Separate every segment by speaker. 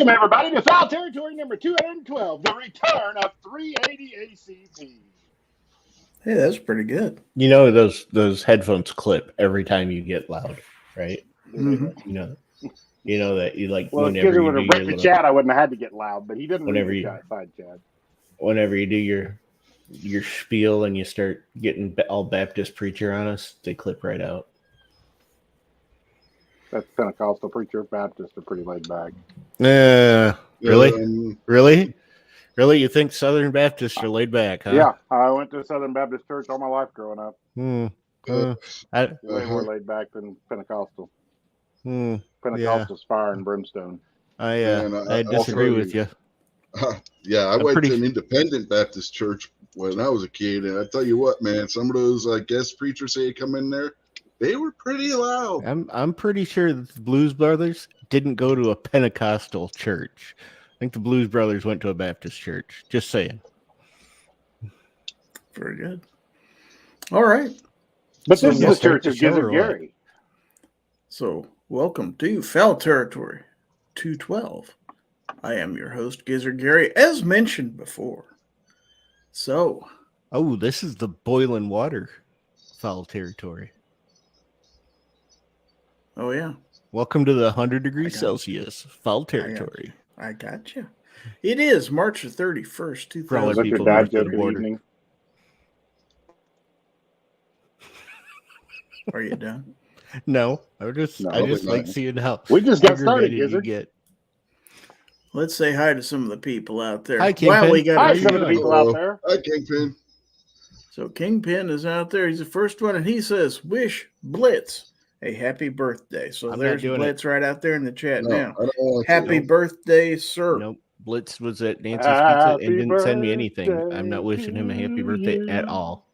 Speaker 1: Welcome, everybody, to Fowl Territory number 212, the return of 380 ACP.
Speaker 2: Hey, that's pretty good.
Speaker 3: You know those headphones clip every time you get loud, right?
Speaker 2: Mm-hmm.
Speaker 3: You know that you like.
Speaker 1: Well, if
Speaker 3: whenever
Speaker 1: Gizzard
Speaker 3: you
Speaker 1: would have
Speaker 3: do
Speaker 1: ripped
Speaker 3: your
Speaker 1: the chat, I wouldn't have had to get loud, but he didn't
Speaker 3: Whenever
Speaker 1: read
Speaker 3: you-
Speaker 1: the side chat.
Speaker 3: whenever you do your spiel and you start getting all Baptist preacher on us, they clip right out.
Speaker 1: That's Pentecostal preacher. Baptists are pretty laid back.
Speaker 3: Really? Really? You think Southern Baptists are laid back, huh?
Speaker 1: Yeah, I went to Southern Baptist Church all my life growing up. Way more laid back than Pentecostal. Pentecostal's fire and brimstone.
Speaker 3: I disagree with you.
Speaker 4: I went to an independent Baptist church when I was a kid, and I tell you what, man, some of those guest preachers say come in there, they were pretty loud.
Speaker 3: I'm pretty sure that the Blues Brothers didn't go to a Pentecostal church. I think the Blues Brothers went to a Baptist church. Just saying.
Speaker 2: Very good. All right.
Speaker 1: But
Speaker 3: So
Speaker 1: this is
Speaker 3: we'll
Speaker 1: the church
Speaker 3: start the
Speaker 1: of
Speaker 3: show
Speaker 1: Gizzard
Speaker 3: or what?
Speaker 1: Gary.
Speaker 2: So, welcome to Fowl Territory 212. I am your host, Gizzard Gary, as mentioned before. So,
Speaker 3: Oh, this is the boiling water Fowl Territory.
Speaker 2: oh yeah,
Speaker 3: Welcome to the 100 degrees
Speaker 2: I got
Speaker 3: Celsius Fowl Territory.
Speaker 2: I got you. It is March the 31st,
Speaker 3: For all the
Speaker 2: 2000.
Speaker 1: What's your
Speaker 3: people
Speaker 1: dad
Speaker 3: north of
Speaker 1: joke
Speaker 3: the
Speaker 1: of the
Speaker 3: border.
Speaker 1: evening?
Speaker 2: Are you done?
Speaker 3: No, I just
Speaker 1: No,
Speaker 3: like seeing how
Speaker 1: We just got started,
Speaker 3: aggravated you
Speaker 1: Gizzard.
Speaker 3: get.
Speaker 2: Let's say hi to some of the people out there.
Speaker 3: Hi,
Speaker 2: Wow,
Speaker 3: Kingpin.
Speaker 2: we got
Speaker 1: Hi,
Speaker 2: a
Speaker 1: some of the
Speaker 2: few.
Speaker 1: people out there.
Speaker 4: Hi, Kingpin.
Speaker 2: So Kingpin is out there. He's the first one, and he says, "Wish Blitz a happy birthday." So
Speaker 3: I'm not
Speaker 2: there's
Speaker 3: doing
Speaker 2: Blitz right out there in the chat
Speaker 4: No,
Speaker 2: now.
Speaker 4: I don't want
Speaker 2: Happy
Speaker 4: to.
Speaker 2: birthday, sir.
Speaker 3: Nope. Blitz was at Nancy's Pizza
Speaker 1: Happy
Speaker 3: and didn't send me anything.
Speaker 1: birthday
Speaker 3: I'm not wishing him a happy
Speaker 1: to
Speaker 3: birthday
Speaker 1: you.
Speaker 3: at all.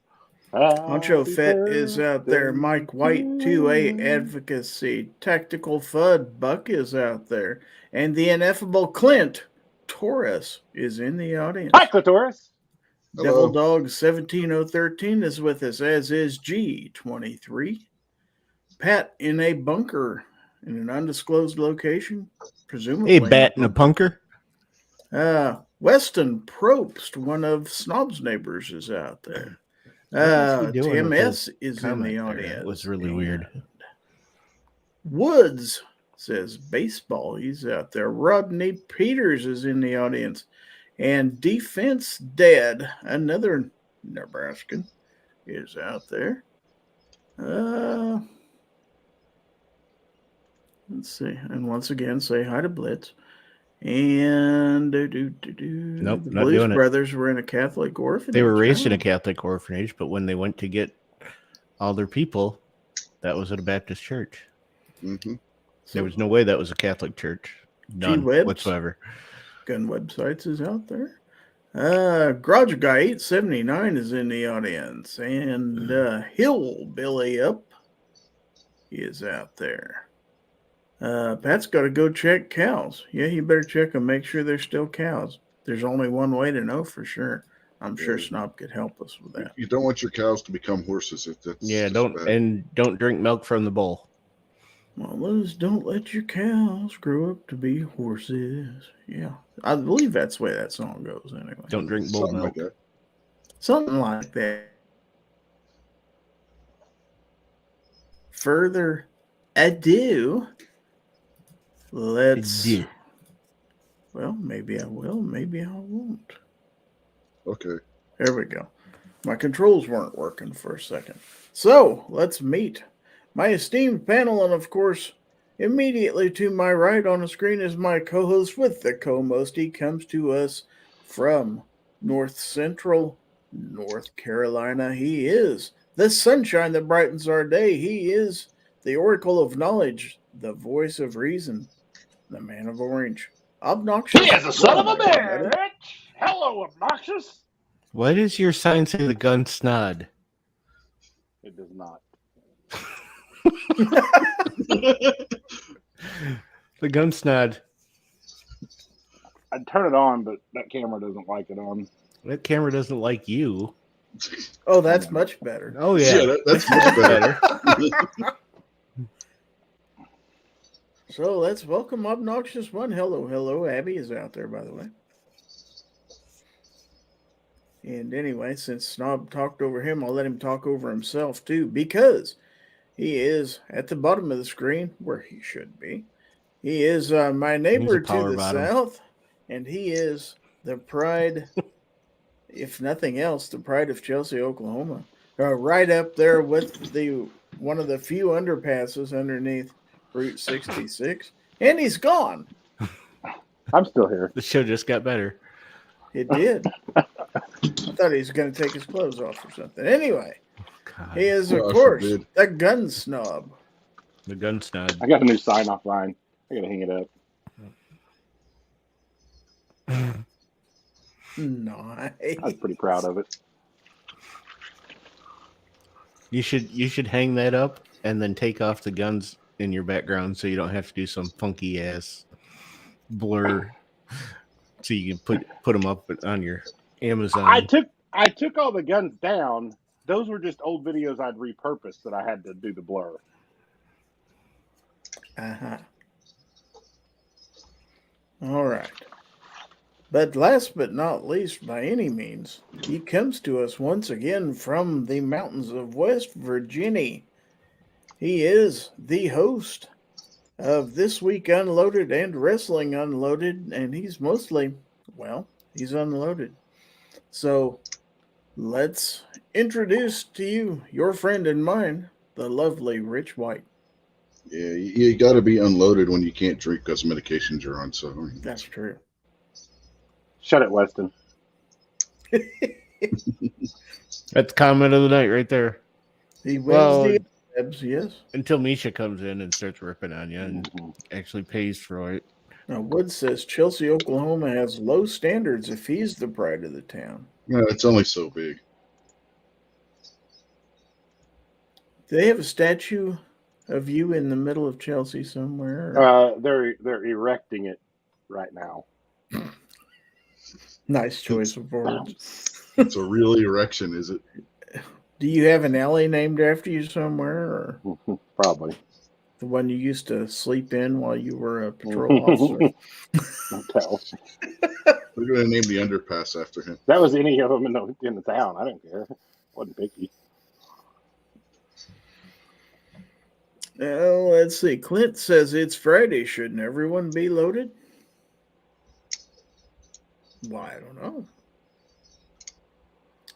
Speaker 2: Honcho
Speaker 1: Happy
Speaker 2: Fett is out there.
Speaker 1: birthday
Speaker 2: Mike White,
Speaker 1: to
Speaker 2: 2A
Speaker 1: you.
Speaker 2: Advocacy. Tactical Fud Buck is out there. And the ineffable Clint Torres is in the audience.
Speaker 1: Hi, Clitoris.
Speaker 2: Devil Dog 17013 is with us, as is G23. Pat in a bunker in an undisclosed location, presumably.
Speaker 3: Hey, bat and a punker.
Speaker 2: Weston Probst, one of Snob's neighbors, is out there.
Speaker 3: What is he doing
Speaker 2: Tim
Speaker 3: with
Speaker 2: S.
Speaker 3: his
Speaker 2: is in
Speaker 3: comment
Speaker 2: the
Speaker 3: there?
Speaker 2: audience.
Speaker 3: That was really weird.
Speaker 2: Woods says baseball. He's out there. Rodney Peters is in the audience. And Defense Dad, another Nebraskan, is out there. Let's see. And once again, say hi to Blitz. And
Speaker 3: Nope,
Speaker 2: the
Speaker 3: not
Speaker 2: Blues
Speaker 3: doing it.
Speaker 2: Brothers were in a Catholic orphanage.
Speaker 3: They were raised in a
Speaker 2: huh?
Speaker 3: Catholic orphanage, but when they went to get all their people, that was at a Baptist church.
Speaker 4: Mm-hmm.
Speaker 3: There was no way that was a Catholic church. None
Speaker 2: G-Webs.
Speaker 3: whatsoever.
Speaker 2: Gun Websites is out there. Garage Guy 879 is in the audience. And Hillbilly Up is out there. Pat's got to go check cows. Yeah, you better check them. Make sure they're still cows. There's only one way to know for sure. I'm sure Snob could help us with that.
Speaker 4: You don't want your cows to become horses. That's
Speaker 3: Yeah,
Speaker 4: just
Speaker 3: don't
Speaker 4: bad.
Speaker 3: drink milk from the bowl.
Speaker 2: Mamas, don't let your cows grow up to be horses. Yeah, I believe that's the way that song goes anyway.
Speaker 3: Don't drink bull
Speaker 4: Something
Speaker 3: milk.
Speaker 4: like that.
Speaker 2: Something like that. Further ado, let's...
Speaker 3: Ado.
Speaker 2: Well, maybe I will, maybe I won't.
Speaker 4: Okay.
Speaker 2: There we go. My controls weren't working for a second. So, let's meet my esteemed panel, and of course, immediately to my right on the screen is my co-host with the co-most. He comes to us from North Central North Carolina. He is the sunshine that brightens our day. He is the oracle of knowledge, the voice of reason, the man of orange. Obnoxious.
Speaker 1: He is the son of a
Speaker 2: Rich.
Speaker 1: bitch. Hello, obnoxious.
Speaker 3: Why does your sign say the gun snod?
Speaker 1: It does not.
Speaker 3: The gun snod.
Speaker 1: I'd turn it on, but that camera doesn't like it on.
Speaker 3: That camera doesn't like you.
Speaker 2: Oh, that's much better.
Speaker 3: Oh yeah,
Speaker 4: That's much better.
Speaker 2: So let's welcome Obnoxious One. Hello. Abby is out there, by the way. And anyway, since Snob talked over him, I'll let him talk over himself too, because he is at the bottom of the screen where he should be. He is my neighbor to the south, and he is the pride, if nothing else, the pride of Chelsea, Oklahoma. Right up there with one of the few underpasses underneath Route 66, and he's gone.
Speaker 1: I'm still here.
Speaker 3: The show just got better.
Speaker 2: It did. I thought he was going to take his clothes off or something. Anyway, he is, of course, the gun snob.
Speaker 3: The gun snob.
Speaker 1: I got a new sign-off line. I got to hang it up.
Speaker 2: Nice.
Speaker 1: I was pretty proud of it.
Speaker 3: You should hang that up and then take off the guns in your background so you don't have to do some funky ass blur. So you can put them up on your Amazon.
Speaker 1: I took all the guns down. Those were just old videos I'd repurposed that I had to do the blur.
Speaker 2: All right. But last but not least, by any means, he comes to us once again from the mountains of West Virginia. He is the host of This Week Unloaded and Wrestling Unloaded, and he's mostly, he's unloaded. So let's introduce to you your friend and mine, the lovely Rich White.
Speaker 4: Yeah, you got to be unloaded when you can't drink because medications are on. So
Speaker 2: that's true.
Speaker 1: Shut it, Weston.
Speaker 3: That's comment of the night right there.
Speaker 2: He wins the abs, yes.
Speaker 3: Until Misha comes in and starts ripping on you and actually pays for it.
Speaker 2: Now, Wood says Chelsea, Oklahoma has low standards if he's the pride of the town.
Speaker 4: Yeah, it's only so big.
Speaker 2: Do they have a statue of you in the middle of Chelsea somewhere?
Speaker 1: They're erecting it right now.
Speaker 2: Nice choice of words.
Speaker 4: It's a real erection, is it?
Speaker 2: Do you have an alley named after you somewhere? Or
Speaker 1: probably.
Speaker 2: The one you used to sleep in while you were a patrol officer?
Speaker 1: Don't tell.
Speaker 4: We're going to name the underpass after him.
Speaker 1: That was any of them in the town. I don't care. Wasn't picky.
Speaker 2: Let's see. Clint says it's Friday. Shouldn't everyone be loaded? Why, I don't know.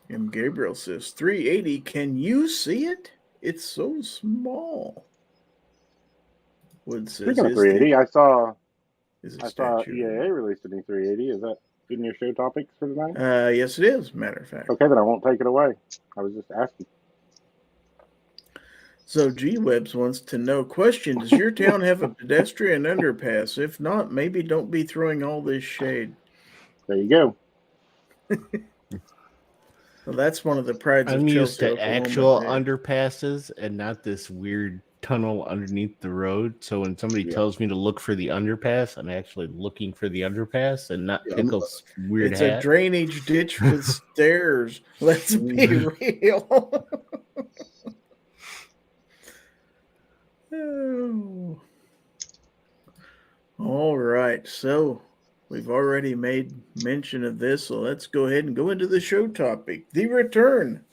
Speaker 2: M. Gabriel says 380. Can you see it? It's so small. Wood says,
Speaker 1: speaking of 380, I saw
Speaker 2: statue.
Speaker 1: EAA released a new 380. Is that in your show topics for tonight?
Speaker 2: Yes, it is. Matter of fact.
Speaker 1: Okay, then I won't take it away. I was just asking.
Speaker 2: So G-Webs wants to know, question, does your town have a pedestrian underpass? If not, maybe don't be throwing all this shade.
Speaker 1: There you go.
Speaker 2: Well, that's one of the prides of
Speaker 3: I'm
Speaker 2: Chelsea,
Speaker 3: used to
Speaker 2: Oklahoma,
Speaker 3: actual underpasses and not this weird tunnel underneath the road. So when somebody tells me to look for the underpass, I'm actually looking for the underpass and not Pickle's weird
Speaker 2: It's
Speaker 3: hat.
Speaker 2: a drainage ditch with stairs. Let's be real. Oh. All right, so we've already made mention of this, so let's go ahead and go into the show topic. The return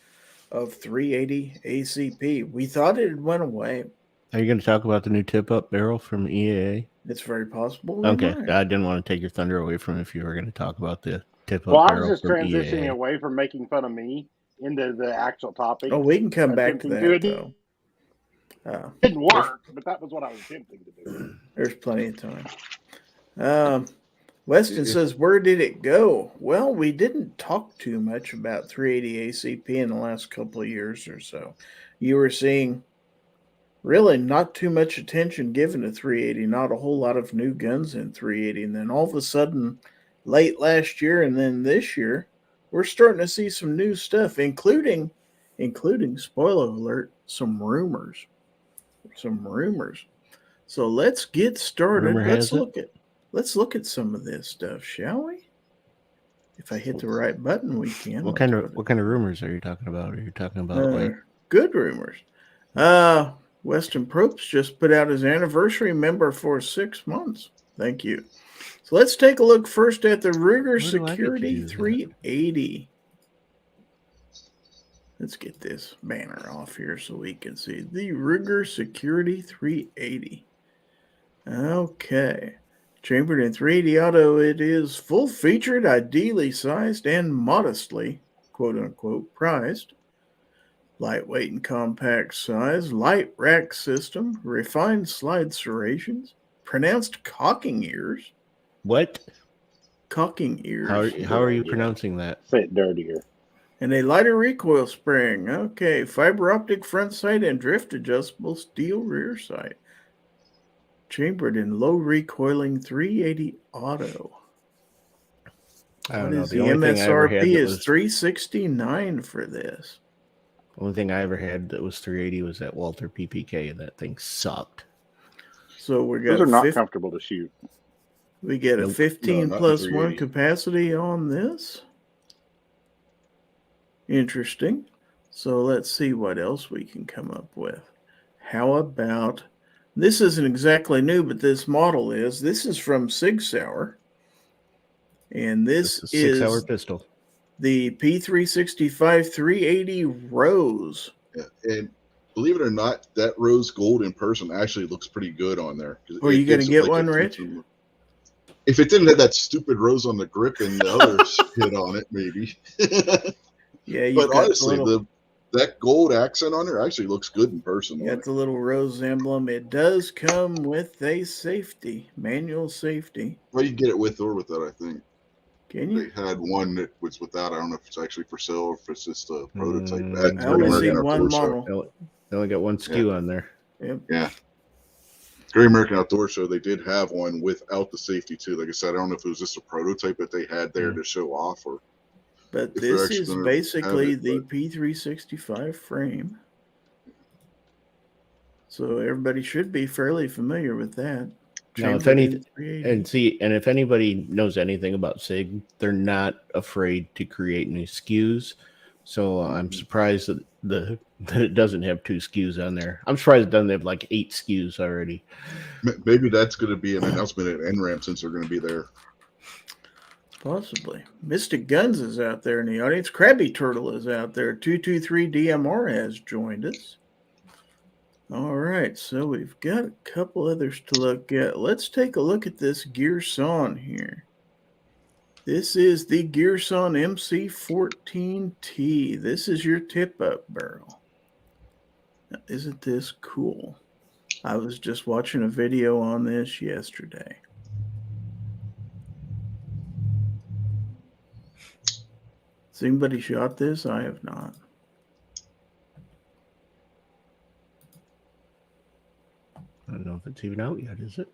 Speaker 2: of 380 ACP. We thought it had went away.
Speaker 3: Are you going to talk about the new tip-up barrel from EAA?
Speaker 2: It's very possible.
Speaker 3: Okay, I didn't want to take your thunder away from if you were going to talk about the tip-up
Speaker 1: barrel.
Speaker 3: Well,
Speaker 1: I was just transitioning
Speaker 3: EAA.
Speaker 1: away from making fun of me into the actual topic.
Speaker 2: Oh, we can come back to that, though.
Speaker 1: It didn't work, but that was what I was attempting to do.
Speaker 2: There's plenty of time. Weston says, where did it go? Well, we didn't talk too much about 380 ACP in the last couple of years or so. You were seeing really not too much attention given to 380, not a whole lot of new guns in 380. And then all of a sudden, late last year and then this year, we're starting to see some new stuff, including, spoiler alert, some rumors. So let's get started. Let's look at some of this stuff, shall we? If I hit the right button, we can.
Speaker 3: What kind of rumors are you talking about? Are you talking about
Speaker 2: good rumors? Weston Probst just put out his anniversary member for 6 months. Thank you. So let's take a look first at the Ruger Security 380. Let's get this banner off here so we can see the Ruger Security 380. Okay. Chambered in 380 auto, it is full-featured, ideally sized, and modestly, quote-unquote, priced. Lightweight and compact size, light rack system, refined slide serrations, pronounced cocking ears.
Speaker 3: What?
Speaker 2: Cocking ears.
Speaker 3: How are you pronouncing that?
Speaker 1: Say it dirtier.
Speaker 2: And a lighter recoil spring. Okay. Fiber optic front sight and drift adjustable steel rear sight. Chambered in low recoiling 380 auto.
Speaker 3: I don't know.
Speaker 2: The MSRP is $369 for this.
Speaker 3: The only thing I ever had that was 380 was that Walther PPK, and that thing sucked.
Speaker 2: So we got
Speaker 1: those are not comfortable to shoot.
Speaker 2: We get a 15+1 capacity on this. Interesting. So let's see what else we can come up with. How about, this isn't exactly new, but this model is. This is from Sig Sauer. And this is
Speaker 3: 6 hour pistol.
Speaker 2: The P365 380 Rose.
Speaker 4: Yeah, and believe it or not, that rose gold in person actually looks pretty good on there.
Speaker 2: Are you going to get one, Rich?
Speaker 4: If it didn't have that stupid rose on the grip and the other hit on it, maybe.
Speaker 2: Yeah,
Speaker 4: but honestly, that gold accent on there actually looks good in person.
Speaker 2: Yeah, it's a little rose emblem. It does come with a safety, manual safety.
Speaker 4: Well, you get it with or without, I think.
Speaker 2: Can you?
Speaker 4: They had one that was without. I don't know if it's actually for sale or if it's just a prototype.
Speaker 2: I only see one model.
Speaker 3: They only got one SKU on there.
Speaker 2: Yep.
Speaker 4: Yeah. Great American Outdoor Show, they did have one without the safety too. Like I said, I don't know if it was just a prototype that they had there to show off, or.
Speaker 2: But this is basically the P365 frame. So everybody should be fairly familiar with that.
Speaker 3: Now, if anybody knows anything about SIG, they're not afraid to create new SKUs. So I'm surprised that it doesn't have 2 SKUs on there. I'm surprised it doesn't have like 8 SKUs already.
Speaker 4: Maybe that's going to be an announcement at NRAM since they're going to be there.
Speaker 2: Possibly. Mystic Guns is out there in the audience. Krabby Turtle is out there. 223 DMR has joined us. All right, so we've got a couple others to look at. Let's take a look at this Gearson here. This is the Gearson MC14T. This is your tip-up barrel. Now, isn't this cool? I was just watching a video on this yesterday. Has anybody shot this? I have not.
Speaker 3: I don't know if it's even out yet, is it?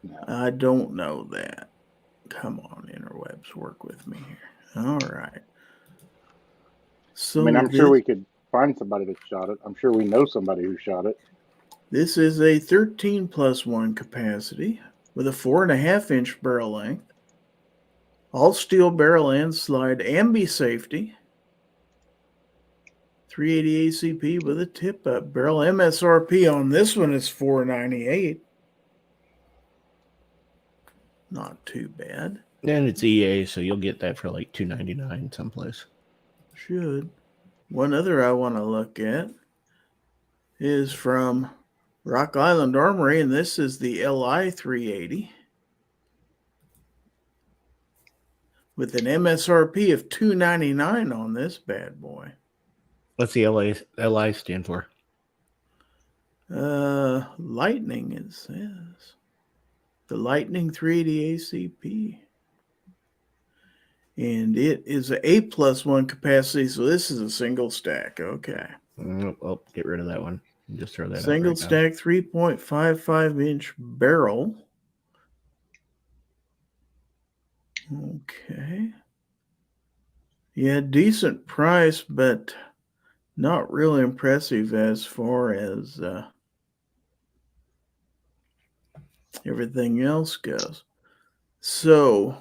Speaker 2: No. I don't know that. Come on, interwebs, work with me here. All right. So
Speaker 1: I mean, I'm sure we could find somebody that shot it. I'm sure we know somebody who shot it.
Speaker 2: This is a 13+1 capacity with a 4.5-inch barrel length. All steel barrel and slide, ambi safety. 380 ACP with a tip-up barrel. MSRP on this one is $498. Not too bad.
Speaker 3: And it's EA, so you'll get that for like $299 someplace.
Speaker 2: Should. One other I want to look at is from Rock Island Armory, and this is the LI 380 with an MSRP of $299 on this bad boy.
Speaker 3: What's the LI stand for?
Speaker 2: Lightning, it says. The Lightning 380 ACP. And it is an 8+1 capacity, so this is a single stack. Okay.
Speaker 3: Oh, get rid of that one. Just throw that
Speaker 2: single
Speaker 3: out
Speaker 2: stack 3.55-inch barrel. Okay. Yeah, decent price, but not really impressive as far as everything else goes. So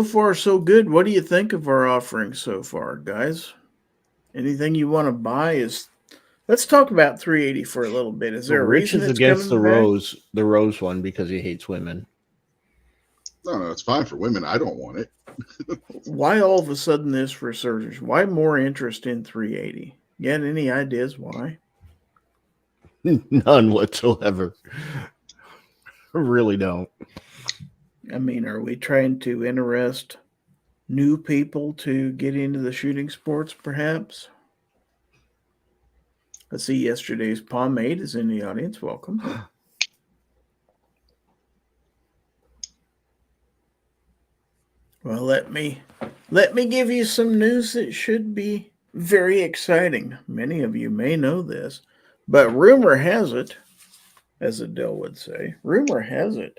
Speaker 2: far, so good. What do you think of our offering so far, guys? Anything you want to buy is Let's talk about 380 for a little bit. Is there a
Speaker 3: Rich
Speaker 2: reason
Speaker 3: is
Speaker 2: it's
Speaker 3: against
Speaker 2: coming
Speaker 3: the rose one because he hates women.
Speaker 4: No, it's fine for women. I don't want it.
Speaker 2: Why all of a sudden this resurgence? Why more interest in 380? You got any ideas why?
Speaker 3: None whatsoever. Really don't.
Speaker 2: I mean, are we trying to interest new people to get into the shooting sports, perhaps? Let's see, yesterday's Pomade is in the audience. Welcome. Well, let me give you some news that should be very exciting. Many of you may know this, but rumor has it, as Adele would say, rumor has it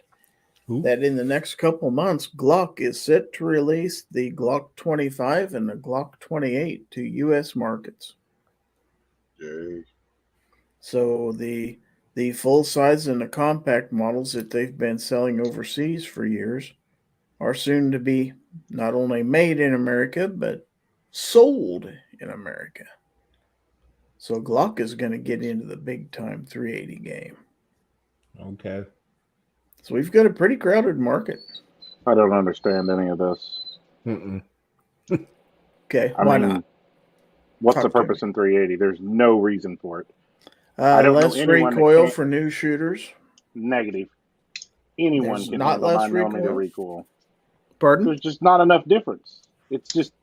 Speaker 2: that in the next couple months, Glock is set to release the Glock 25 and the Glock 28 to U.S. markets.
Speaker 4: Yay.
Speaker 2: So the full size and the compact models that they've been selling overseas for years are soon to be not only made in America, but sold in America. So Glock is going to get into the big time 380 game.
Speaker 3: Okay.
Speaker 2: So we've got a pretty crowded market.
Speaker 1: I don't understand any of this.
Speaker 2: Okay,
Speaker 1: why not? What's the purpose in 380? There's no reason for it. I don't
Speaker 2: less recoil for new shooters.
Speaker 1: Negative. Anyone
Speaker 2: There's
Speaker 1: can
Speaker 2: not
Speaker 1: handle
Speaker 2: less
Speaker 1: 9mm recoil.
Speaker 2: Pardon?
Speaker 1: There's just not enough difference. It's just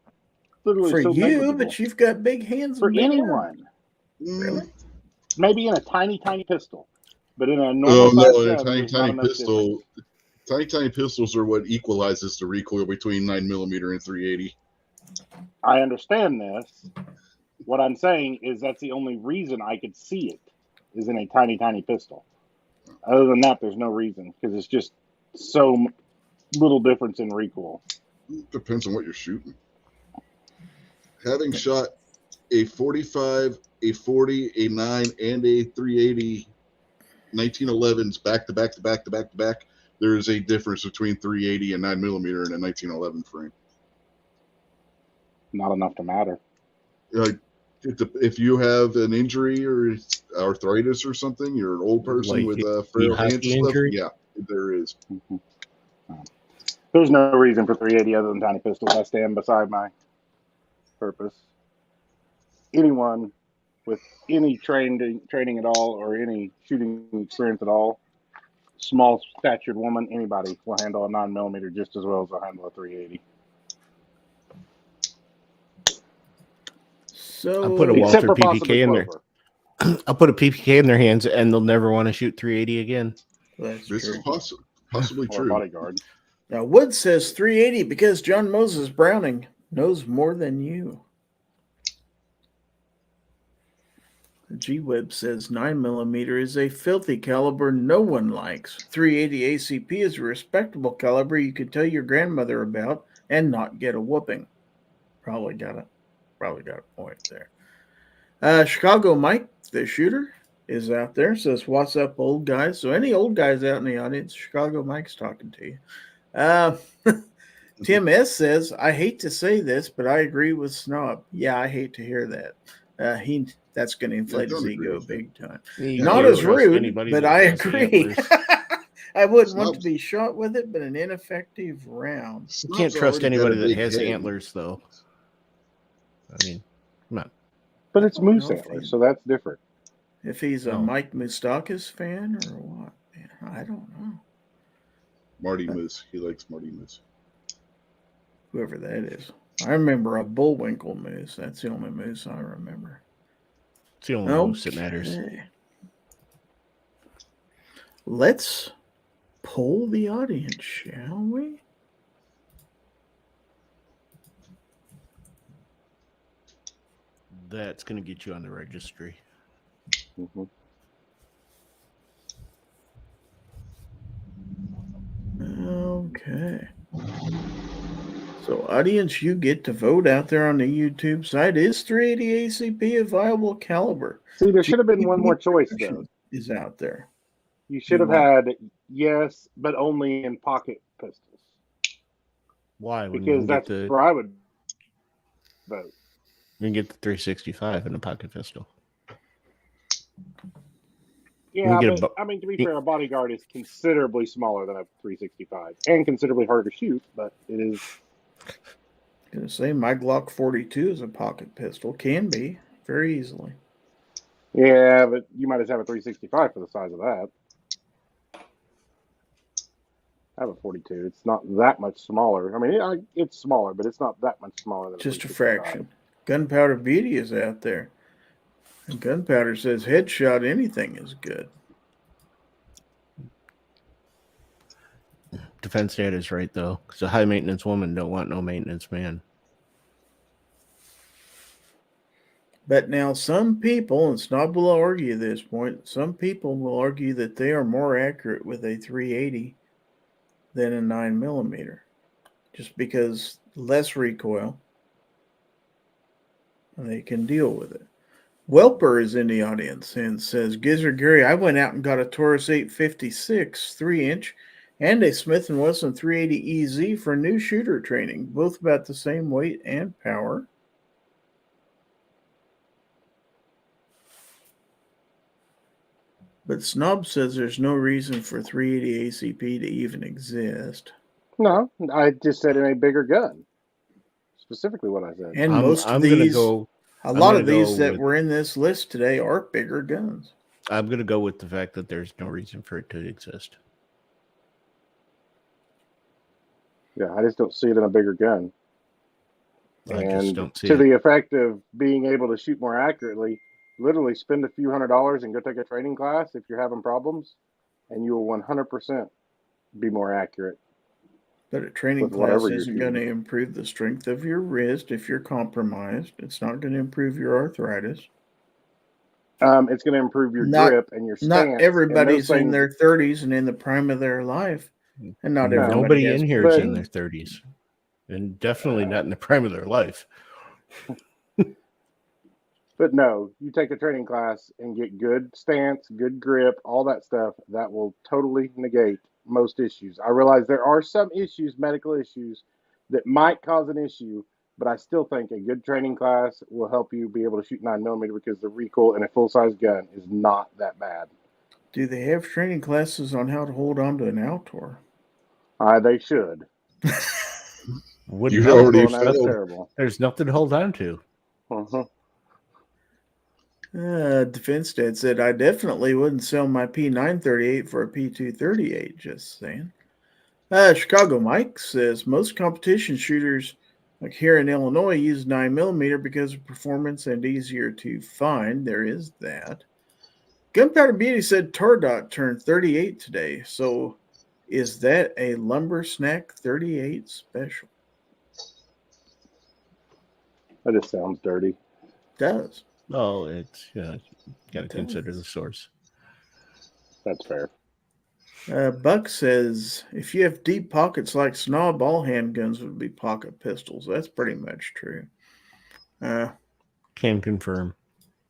Speaker 1: literally
Speaker 2: for
Speaker 1: so
Speaker 2: you,
Speaker 1: negligible.
Speaker 2: But you've got big hands.
Speaker 1: For anyone.
Speaker 2: Really?
Speaker 1: Maybe in a tiny pistol, but in a normal size gun,
Speaker 4: tiny pistol. Tiny pistols are what equalizes the recoil between 9mm and 380.
Speaker 1: I understand this. What I'm saying is that's the only reason I could see it is in a tiny pistol. Other than that, there's no reason because it's just so little difference in recoil.
Speaker 4: Depends on what you're shooting. Having shot a 45, a 40, a 9, and a 380 1911s back to back, there is a difference between 380 and 9mm in a 1911 frame.
Speaker 1: Not enough to matter.
Speaker 4: Like, if you have an injury or arthritis or something, you're an old person with frail hands and stuff. Yeah, there is.
Speaker 1: There's no reason for 380 other than tiny pistols. I stand beside my purpose. Anyone with any training at all or any shooting experience at all, small statured woman, anybody will handle a 9mm just as well as they'll handle a 380.
Speaker 2: So
Speaker 3: I'll put a Walther PPK in there. I'll put a PPK in their hands, and they'll never want to shoot 380 again.
Speaker 2: This
Speaker 4: is possibly true.
Speaker 1: Bodyguard.
Speaker 2: Now Wood says 380 because John Moses Browning knows more than you. G-Web says 9mm is a filthy caliber no one likes. 380 ACP is a respectable caliber you could tell your grandmother about and not get a whooping. Probably got a point there. Chicago Mike, the shooter, is out there. Says, "What's up, old guys?" So any old guys out in the audience, Chicago Mike's talking to you. Tim S says, "I hate to say this, but I agree with Snob." Yeah, I hate to hear that. That's going to inflate his ego big time. Not as rude, but I agree. I wouldn't want to be shot with it, but an ineffective round.
Speaker 3: You can't trust anybody that has antlers, though. I mean, come on.
Speaker 1: But it's moose antlers, so that's different.
Speaker 2: If he's a Mike Moustakis fan or what, man, I don't know.
Speaker 4: Marty Moose. He likes Marty Moose.
Speaker 2: Whoever that is. I remember a Bullwinkle moose. That's the only moose I remember.
Speaker 3: It's the only moose that matters.
Speaker 2: Let's poll the audience, shall we?
Speaker 3: That's going to get you on the registry.
Speaker 1: Mm-hmm.
Speaker 2: Okay. So, audience, you get to vote out there on the YouTube site. Is 380 ACP a viable caliber?
Speaker 1: See, there should have been one more choice, though.
Speaker 2: Is out there.
Speaker 1: You should have had yes, but only in pocket pistols.
Speaker 3: Why?
Speaker 1: Because that's where I would vote.
Speaker 3: You can get the 365 in a pocket pistol.
Speaker 1: Yeah,
Speaker 3: get a
Speaker 1: but I mean, to be fair, a bodyguard is considerably smaller than a 365 and considerably harder to shoot, but it is.
Speaker 2: I'm gonna say my Glock 42 is a pocket pistol. Can be very easily.
Speaker 1: Yeah, but you might as well have a 365 for the size of that. I have a 42. It's not that much smaller. I mean, it's smaller, but it's not that much smaller than
Speaker 2: Just a
Speaker 1: 365.
Speaker 2: fraction. Gunpowder Beauty is out there. And Gunpowder says headshot anything is good.
Speaker 3: Defense Dad is right, though, because a high maintenance woman don't want no maintenance man.
Speaker 2: But now some people, and Snob will argue this point, some people will argue that they are more accurate with a 380 than a 9mm. Just because less recoil, and they can deal with it. Welper is in the audience and says, Gizzard Gary, I went out and got a Taurus 856 3-inch and a Smith & Wesson 380 EZ for new shooter training, both about the same weight and power. But Snob says there's no reason for 380 ACP to even exist.
Speaker 1: No, I just said in a bigger gun. Specifically what I said.
Speaker 2: And most of these, a lot of these that were in this list today are bigger guns.
Speaker 3: I'm going to go with the fact that there's no reason for it to exist.
Speaker 1: Yeah, I just don't see it in a bigger gun.
Speaker 3: I just don't see
Speaker 1: to
Speaker 3: it.
Speaker 1: the effect of being able to shoot more accurately, literally spend a few $100s and go take a training class if you're having problems, and you will 100% be more accurate.
Speaker 2: But a training class isn't going to improve the strength of your wrist if you're compromised. It's not going to improve your arthritis.
Speaker 1: It's going to improve your grip and your stance.
Speaker 2: Not everybody's in their 30s and in the prime of their life. And not everybody
Speaker 3: Nobody in here is in their 30s. And definitely not in the prime of their life.
Speaker 1: But no, you take a training class and get good stance, good grip, all that stuff, that will totally negate most issues. I realize there are some issues, medical issues, that might cause an issue, but I still think a good training class will help you be able to shoot 9mm because the recoil in a full-size gun is not that bad.
Speaker 2: Do they have training classes on how to hold on to an Altor?
Speaker 1: They should.
Speaker 3: You've
Speaker 1: already that's terrible.
Speaker 3: There's nothing to hold on to.
Speaker 2: Defense Dad said, I definitely wouldn't sell my P938 for a P238, just saying. Chicago Mike says, most competition shooters, like here in Illinois, use 9mm because of performance and easier to find. There is that. Gunpowder Beauty said Tardot turned 38 today, so is that a Lumber Snack 38 special?
Speaker 1: That just sounds dirty.
Speaker 2: It does.
Speaker 3: Oh, it's got to consider the source.
Speaker 1: That's fair.
Speaker 2: Buck says, if you have deep pockets like Snob, all handguns would be pocket pistols. That's pretty much true.
Speaker 3: Can confirm.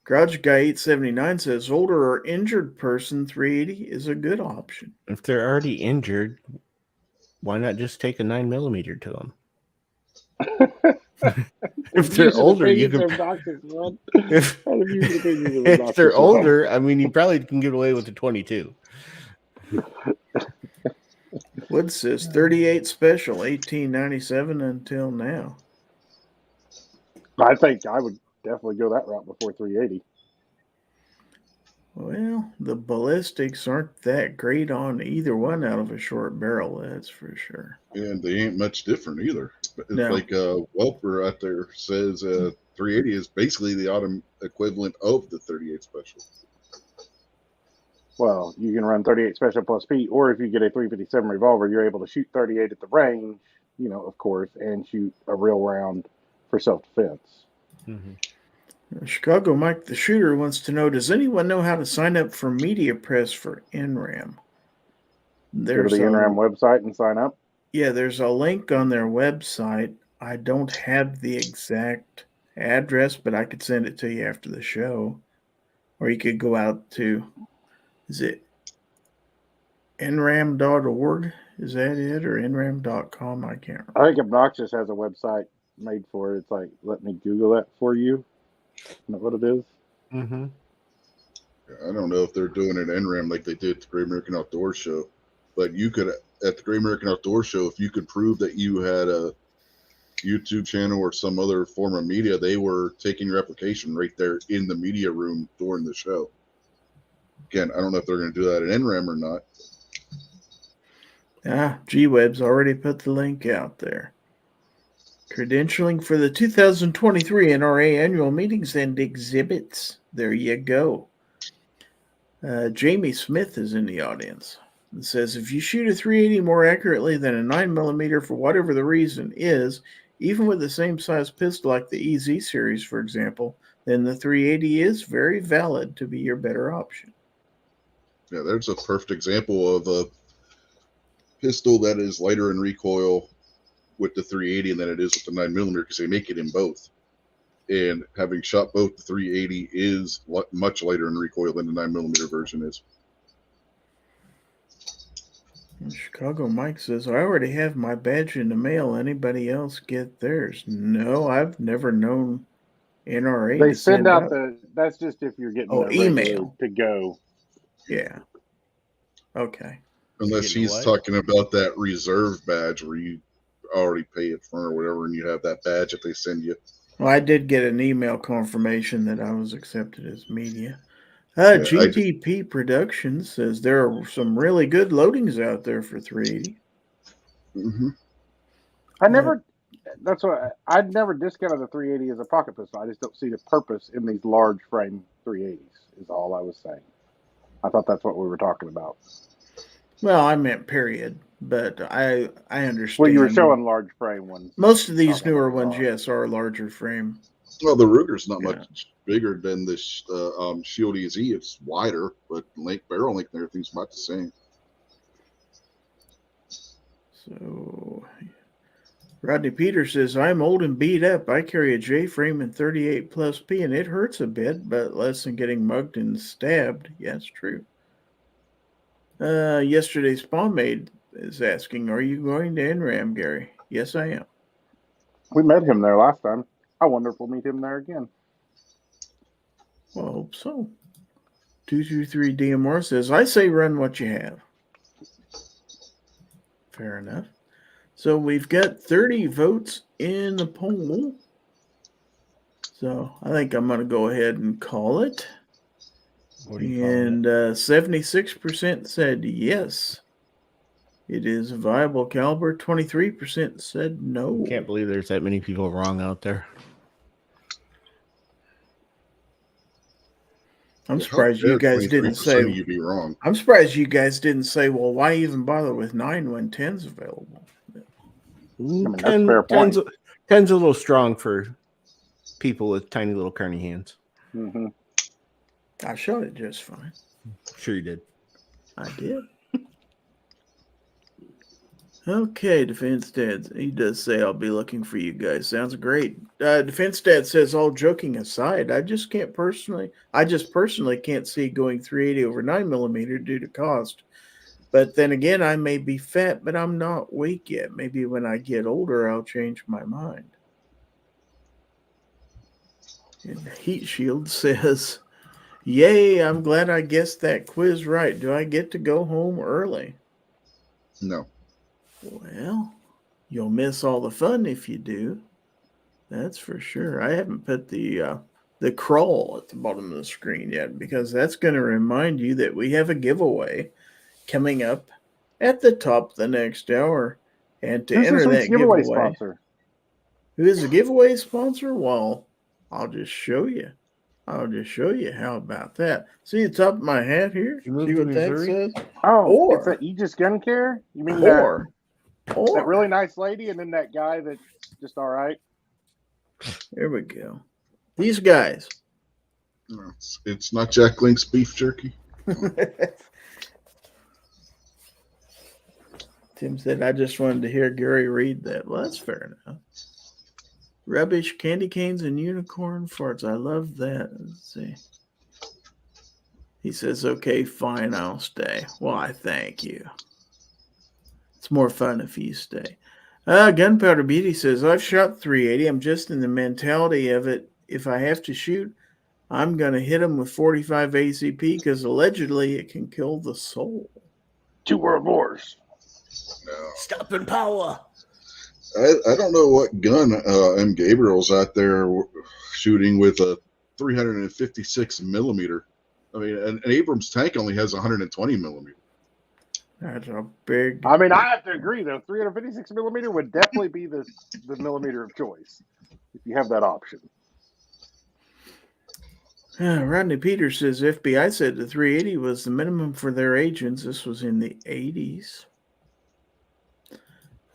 Speaker 2: Garage Guy 879 says, older or injured person 380 is a good option.
Speaker 3: If they're already injured, why not just take a 9mm to them? If they're older, you can. If they're older, I mean, you probably can get away with the 22.
Speaker 2: Wood says 38 special, 1897 until now.
Speaker 1: I think I would definitely go that route before 380.
Speaker 2: Well, the ballistics aren't that great on either one out of a short barrel, that's for sure.
Speaker 4: And they ain't much different either. It's
Speaker 2: No.
Speaker 4: like Welper out there says 380 is basically the autumn equivalent of the 38 special.
Speaker 1: Well, you can run 38 special plus P, or if you get a 357 revolver, you're able to shoot 38 at the range, of course, and shoot a real round for self-defense.
Speaker 3: Mm-hmm.
Speaker 2: Chicago Mike the Shooter wants to know, does anyone know how to sign up for Media Press for NRAM?
Speaker 1: Go to the NRAM website and sign up.
Speaker 2: Yeah, there's a link on their website. I don't have the exact address, but I could send it to you after the show. Or you could go out to, is it nram.org? Is that it? Or nram.com? I can't remember.
Speaker 1: I think Obnoxious has a website made for it. It's like, let me Google that for you. Isn't that what it is?
Speaker 3: Mm-hmm.
Speaker 4: I don't know if they're doing an NRAM like they did at the Great American Outdoor Show, but you could, at the Great American Outdoor Show, if you could prove that you had a YouTube channel or some other form of media, they were taking your application right there in the media room during the show. Again, I don't know if they're going to do that at NRAM or not.
Speaker 2: G-Web's already put the link out there. Credentialing for the 2023 NRA annual meetings and exhibits. There you go. Jamie Smith is in the audience. It says, if you shoot a 380 more accurately than a 9mm for whatever the reason is, even with the same size pistol like the EZ series, for example, then the 380 is very valid to be your better option.
Speaker 4: Yeah, there's a perfect example of a pistol that is lighter in recoil with the 380 than it is with the 9mm because they make it in both. And having shot both, the 380 is much lighter in recoil than the 9mm version is.
Speaker 2: Chicago Mike says, I already have my badge in the mail. Anybody else get theirs? No, I've never known NRA
Speaker 1: They
Speaker 2: to
Speaker 1: send out that's just if you're getting the
Speaker 2: email
Speaker 1: to go.
Speaker 2: Yeah. Okay.
Speaker 4: Unless he's talking about that reserve badge where you already pay it for or whatever, and you have that badge that they send you.
Speaker 2: Well, I did get an email confirmation that I was accepted as media. GDP Productions says there are some really good loadings out there for 380.
Speaker 4: Mm-hmm.
Speaker 1: I'd never discounted the 380 as a pocket pistol. I just don't see the purpose in these large frame 380s is all I was saying. I thought that's what we were talking about.
Speaker 2: Well, I meant period, but I understand.
Speaker 1: Well, you were showing large frame ones.
Speaker 2: Most of these newer ones, yes, are larger frame.
Speaker 4: Well, the Ruger's not much bigger than this Shield EZ. It's wider, but barrel length and everything's about the same.
Speaker 2: So, Rodney Peters says, I'm old and beat up. I carry a J-frame and 38 plus P, and it hurts a bit, but less than getting mugged and stabbed. Yeah, it's true. Yesterday's Spawmaid is asking, are you going to NRAM, Gary? Yes, I am.
Speaker 1: We met him there last time. I wonder if we'll meet him there again.
Speaker 2: Well, I hope so. 223 DMR says, I say run what you have. Fair enough. So we've got 30 votes in the poll. So I think I'm going to go ahead and call it. And 76% said yes. It is a viable caliber. 23% said no.
Speaker 3: Can't believe there's that many people wrong out there.
Speaker 2: I'm surprised you guys didn't say.
Speaker 4: You'd be wrong.
Speaker 2: I'm surprised you guys didn't say, well, why even bother with 9 when 10's available?
Speaker 1: I mean, that's a fair point.
Speaker 3: 10's a little strong for people with tiny little carny hands.
Speaker 1: Mm-hmm.
Speaker 2: I shot it just fine.
Speaker 3: Sure you did.
Speaker 2: I did. Okay, Defense Dad. He does say I'll be looking for you guys. Sounds great. Defense Dad says, all joking aside, I just personally can't see going 380 over 9mm due to cost. But then again, I may be fat, but I'm not weak yet. Maybe when I get older, I'll change my mind. And Heat Shield says, yay, I'm glad I guessed that quiz right. Do I get to go home early?
Speaker 4: No.
Speaker 2: Well, you'll miss all the fun if you do. That's for sure. I haven't put the crawl at the bottom of the screen yet because that's going to remind you that we have a giveaway coming up at the top of the next hour. And to enter that giveaway
Speaker 1: sponsor?
Speaker 2: Who is the giveaway sponsor? Well, I'll just show you. How about that? See the top of my hat here? See what that says?
Speaker 1: Oh, it's an Aegis Gun Care? You mean that really nice lady and then that guy that's just all right?
Speaker 2: There we go. These guys.
Speaker 4: No, it's not Jack Link's beef jerky.
Speaker 2: Tim said, I just wanted to hear Gary read that. Well, that's fair enough. Rubbish, candy canes, and unicorn farts. I love that. Let's see. He says, okay, fine, I'll stay. Well, I thank you. It's more fun if you stay. Gunpowder Beauty says, I've shot 380. I'm just in the mentality of it. If I have to shoot, I'm going to hit him with 45 ACP because allegedly it can kill the soul.
Speaker 1: 2 world wars.
Speaker 4: No.
Speaker 3: Stopping power.
Speaker 4: I don't know what gun M. Gabriel's out there shooting with a 356 millimeter. I mean, an Abrams tank only has 120 millimeter.
Speaker 2: That's a big.
Speaker 1: I mean, I have to agree, though. 356 millimeter would definitely be the millimeter of choice if you have that option.
Speaker 2: Rodney Peters says FBI said the 380 was the minimum for their agents. This was in the 80s.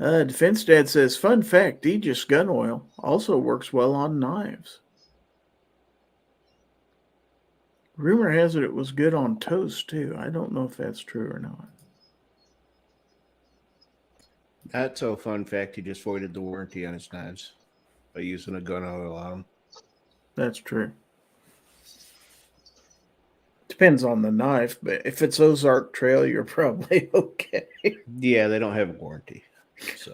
Speaker 2: Defense Dad says, fun fact, Aegis gun oil also works well on knives. Rumor has it was good on toast, too. I don't know if that's true or not.
Speaker 3: Not so fun fact, he just voided the warranty on his knives by using a gun oil on them.
Speaker 2: That's true. Depends on the knife, but if it's Ozark Trail, you're probably okay.
Speaker 3: Yeah, they don't have a warranty. So.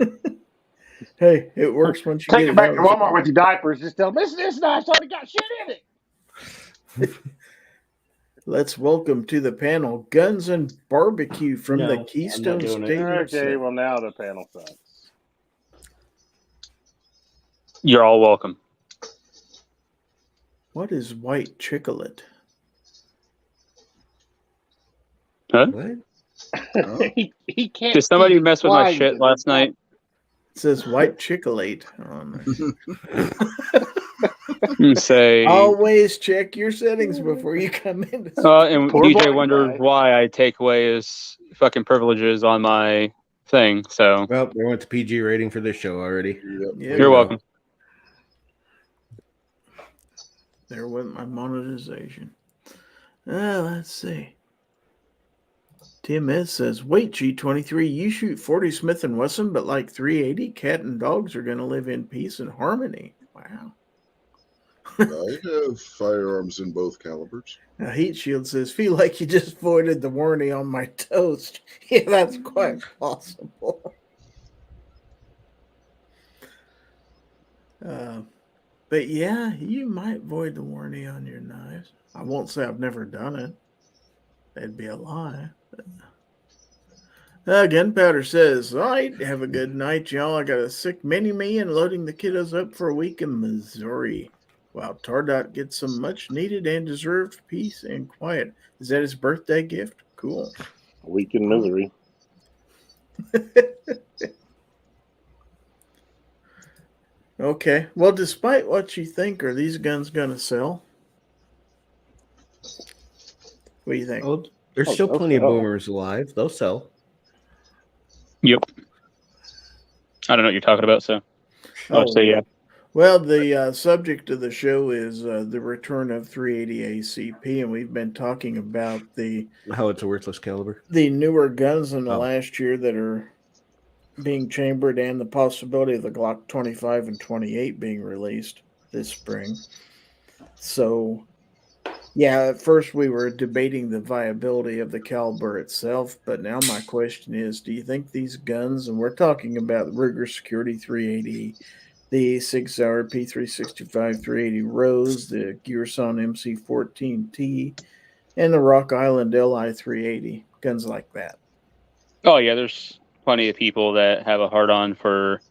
Speaker 2: Hey, it works once you
Speaker 1: Take
Speaker 2: get
Speaker 1: it back
Speaker 2: out.
Speaker 1: to Walmart with your diapers. Just tell them, this knife's already got shit in it.
Speaker 2: Let's welcome to the panel Guns and Barbecue from
Speaker 3: No,
Speaker 2: the
Speaker 3: I'm
Speaker 2: Keystone
Speaker 3: not doing it.
Speaker 2: State.
Speaker 1: Okay, well, now the panel sucks.
Speaker 5: You're all welcome.
Speaker 2: What is white chicolet?
Speaker 3: What?
Speaker 1: he can't.
Speaker 5: Did somebody
Speaker 1: see
Speaker 5: mess with my
Speaker 1: flying
Speaker 5: shit
Speaker 1: this.
Speaker 5: last night?
Speaker 2: It says white chicolate on
Speaker 5: You say,
Speaker 2: Always check your settings before you come in.
Speaker 5: and
Speaker 1: Poor
Speaker 5: DJ
Speaker 1: blind
Speaker 5: wonders
Speaker 1: guy.
Speaker 5: why I take away his fucking privileges on my thing. So
Speaker 3: Well, they went to PG rating for this show already.
Speaker 4: Yep.
Speaker 2: Yeah,
Speaker 5: you're welcome.
Speaker 2: There went my monetization. Let's see. Tim S says, wait, G23, you shoot 40 Smith & Wesson, but like 380, cat and dogs are going to live in peace and harmony. Wow.
Speaker 4: I have firearms in both calibers.
Speaker 2: Now, Heat Shield says, feel like you just voided the warranty on my toast. Yeah, that's quite possible. But yeah, you might void the warranty on your knives. I won't say I've never done it. That'd be a lie. Gunpowder says, all right, have a good night, y'all. I got a sick mini-me and loading the kiddos up for a week in Missouri. Wow, Tardot gets some much-needed and deserved peace and quiet. Is that his birthday gift? Cool.
Speaker 1: A week in misery.
Speaker 2: Okay. Well, despite what you think, are these guns going to sell? What do you think?
Speaker 3: Oh, there's
Speaker 1: Oh,
Speaker 3: still
Speaker 1: they'll
Speaker 3: plenty of
Speaker 1: sell.
Speaker 3: boomers alive. They'll sell.
Speaker 5: Yep. I don't know what you're talking about, so I'll say yeah.
Speaker 2: Well, the subject of the show is the return of 380 ACP, and we've been talking about
Speaker 3: How it's a worthless caliber.
Speaker 2: the newer guns in the
Speaker 3: Oh.
Speaker 2: last year that are being chambered and the possibility of the Glock 25 and 28 being released this spring. So, yeah, at first we were debating the viability of the caliber itself, but now my question is, do you think these guns, and we're talking about the Ruger Security 380, the 6-hour P365 380 Rose, the Gearson MC14T, and the Rock Island LI 380, guns like that?
Speaker 5: Oh yeah, there's plenty of people that have a hard-on for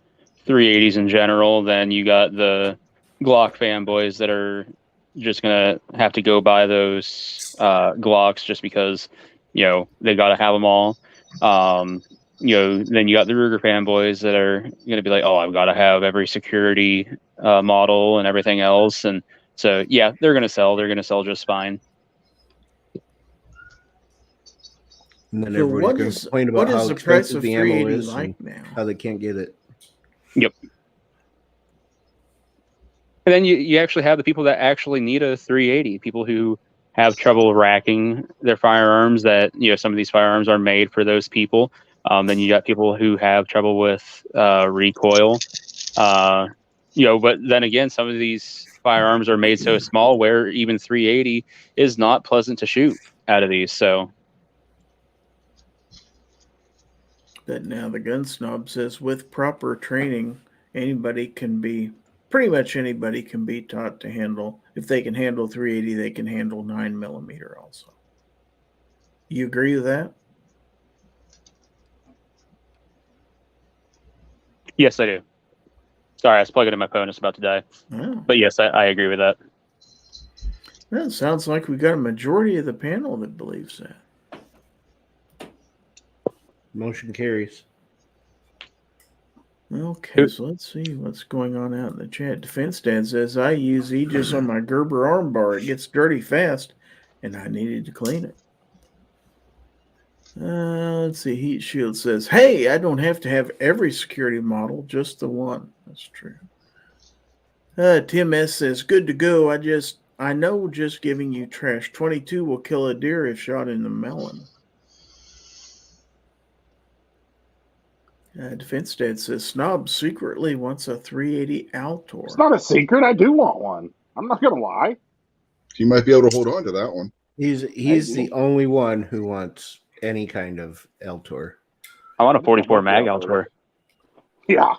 Speaker 5: 380s in general. Then you got the Glock fanboys that are just gonna have to go buy those Glocks just because they got to have them all. Then you got the Ruger fanboys that are gonna be like, oh, I've got to have every security model and everything else. And so yeah, they're gonna sell. They're gonna sell just fine.
Speaker 3: And then
Speaker 2: So
Speaker 3: everybody's
Speaker 2: what
Speaker 3: going
Speaker 2: is-
Speaker 3: to complain
Speaker 2: what
Speaker 3: about
Speaker 2: is
Speaker 3: how
Speaker 2: the price
Speaker 3: expensive
Speaker 2: of
Speaker 3: the ammo
Speaker 2: 380
Speaker 3: is
Speaker 2: like
Speaker 3: and
Speaker 2: now?
Speaker 3: how they can't get it.
Speaker 5: And then you actually have the people that actually need a 380, people who have trouble racking their firearms, that, some of these firearms are made for those people. Then you got people who have trouble with recoil. But then again, some of these firearms are made so small where even 380 is not pleasant to shoot out of these. So,
Speaker 2: But now the gun snob says with proper training, anybody can be pretty much anybody can be taught to handle. If they can handle 380, they can handle 9mm also. You agree with that?
Speaker 5: Yes, I do. Sorry, I was plugging in my phone. It's about to die.
Speaker 2: Oh.
Speaker 5: But yes, I agree with that.
Speaker 2: Well, it sounds like we got a majority of the panel that believes that.
Speaker 3: Motion carries.
Speaker 2: Okay, so let's see what's going on out in the chat. Defense Dad says, I use Aegis on my Gerber armbar. It gets dirty fast, and I needed to clean it. Let's see. Heat Shield says, hey, I don't have to have every security model, just the one. That's true. Tim S says, good to go. I know just giving you trash 22 will kill a deer if shot in the melon. Defense Dad says, Snob secretly wants a 380 Altor.
Speaker 1: It's not a secret. I do want one. I'm not going to lie.
Speaker 4: You might be able to hold on to that one.
Speaker 3: He's the only one who wants any kind of Altor.
Speaker 5: I want a 44 mag Altor.
Speaker 1: Yeah,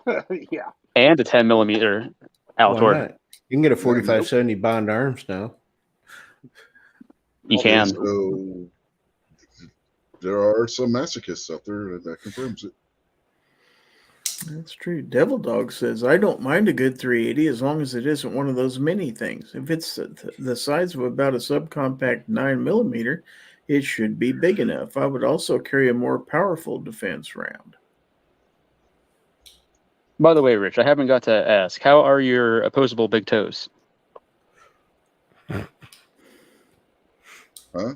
Speaker 1: yeah.
Speaker 5: And a 10mm Altor.
Speaker 3: You can get a 4570 Bond Arms now.
Speaker 5: You can.
Speaker 4: So there are some masochists out there that confirms it.
Speaker 2: That's true. Devil Dog says, I don't mind a good 380 as long as it isn't one of those mini things. If it's the size of about a subcompact 9mm, it should be big enough. I would also carry a more powerful defense round.
Speaker 5: By the way, Rich, I haven't got to ask, how are your opposable big toes?
Speaker 4: Huh?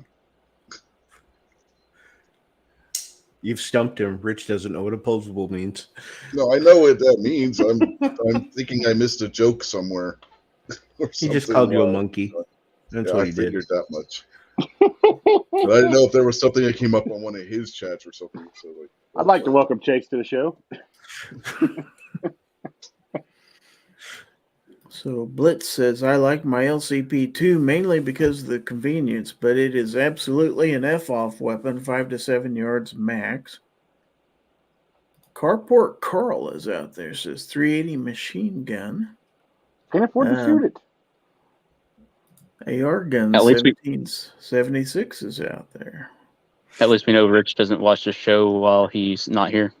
Speaker 3: You've stumped him. Rich doesn't know what opposable means.
Speaker 4: No, I know what that means. I'm thinking I missed a joke somewhere.
Speaker 3: He just called you a monkey. That's what
Speaker 4: I
Speaker 3: he did.
Speaker 4: figured that much. But I didn't know if there was something that came up on one of his chats or something. So
Speaker 1: I'd like to welcome Chase to the show.
Speaker 2: So Blitz says, I like my LCP too, mainly because of the convenience, but it is absolutely an F-off weapon, 5 to 7 yards max. Carport Carl is out there, says 380 machine gun.
Speaker 1: Can't afford to shoot it.
Speaker 2: AR gun
Speaker 5: At least
Speaker 2: 1776 is out there.
Speaker 5: At least we know Rich doesn't watch the show while he's not here.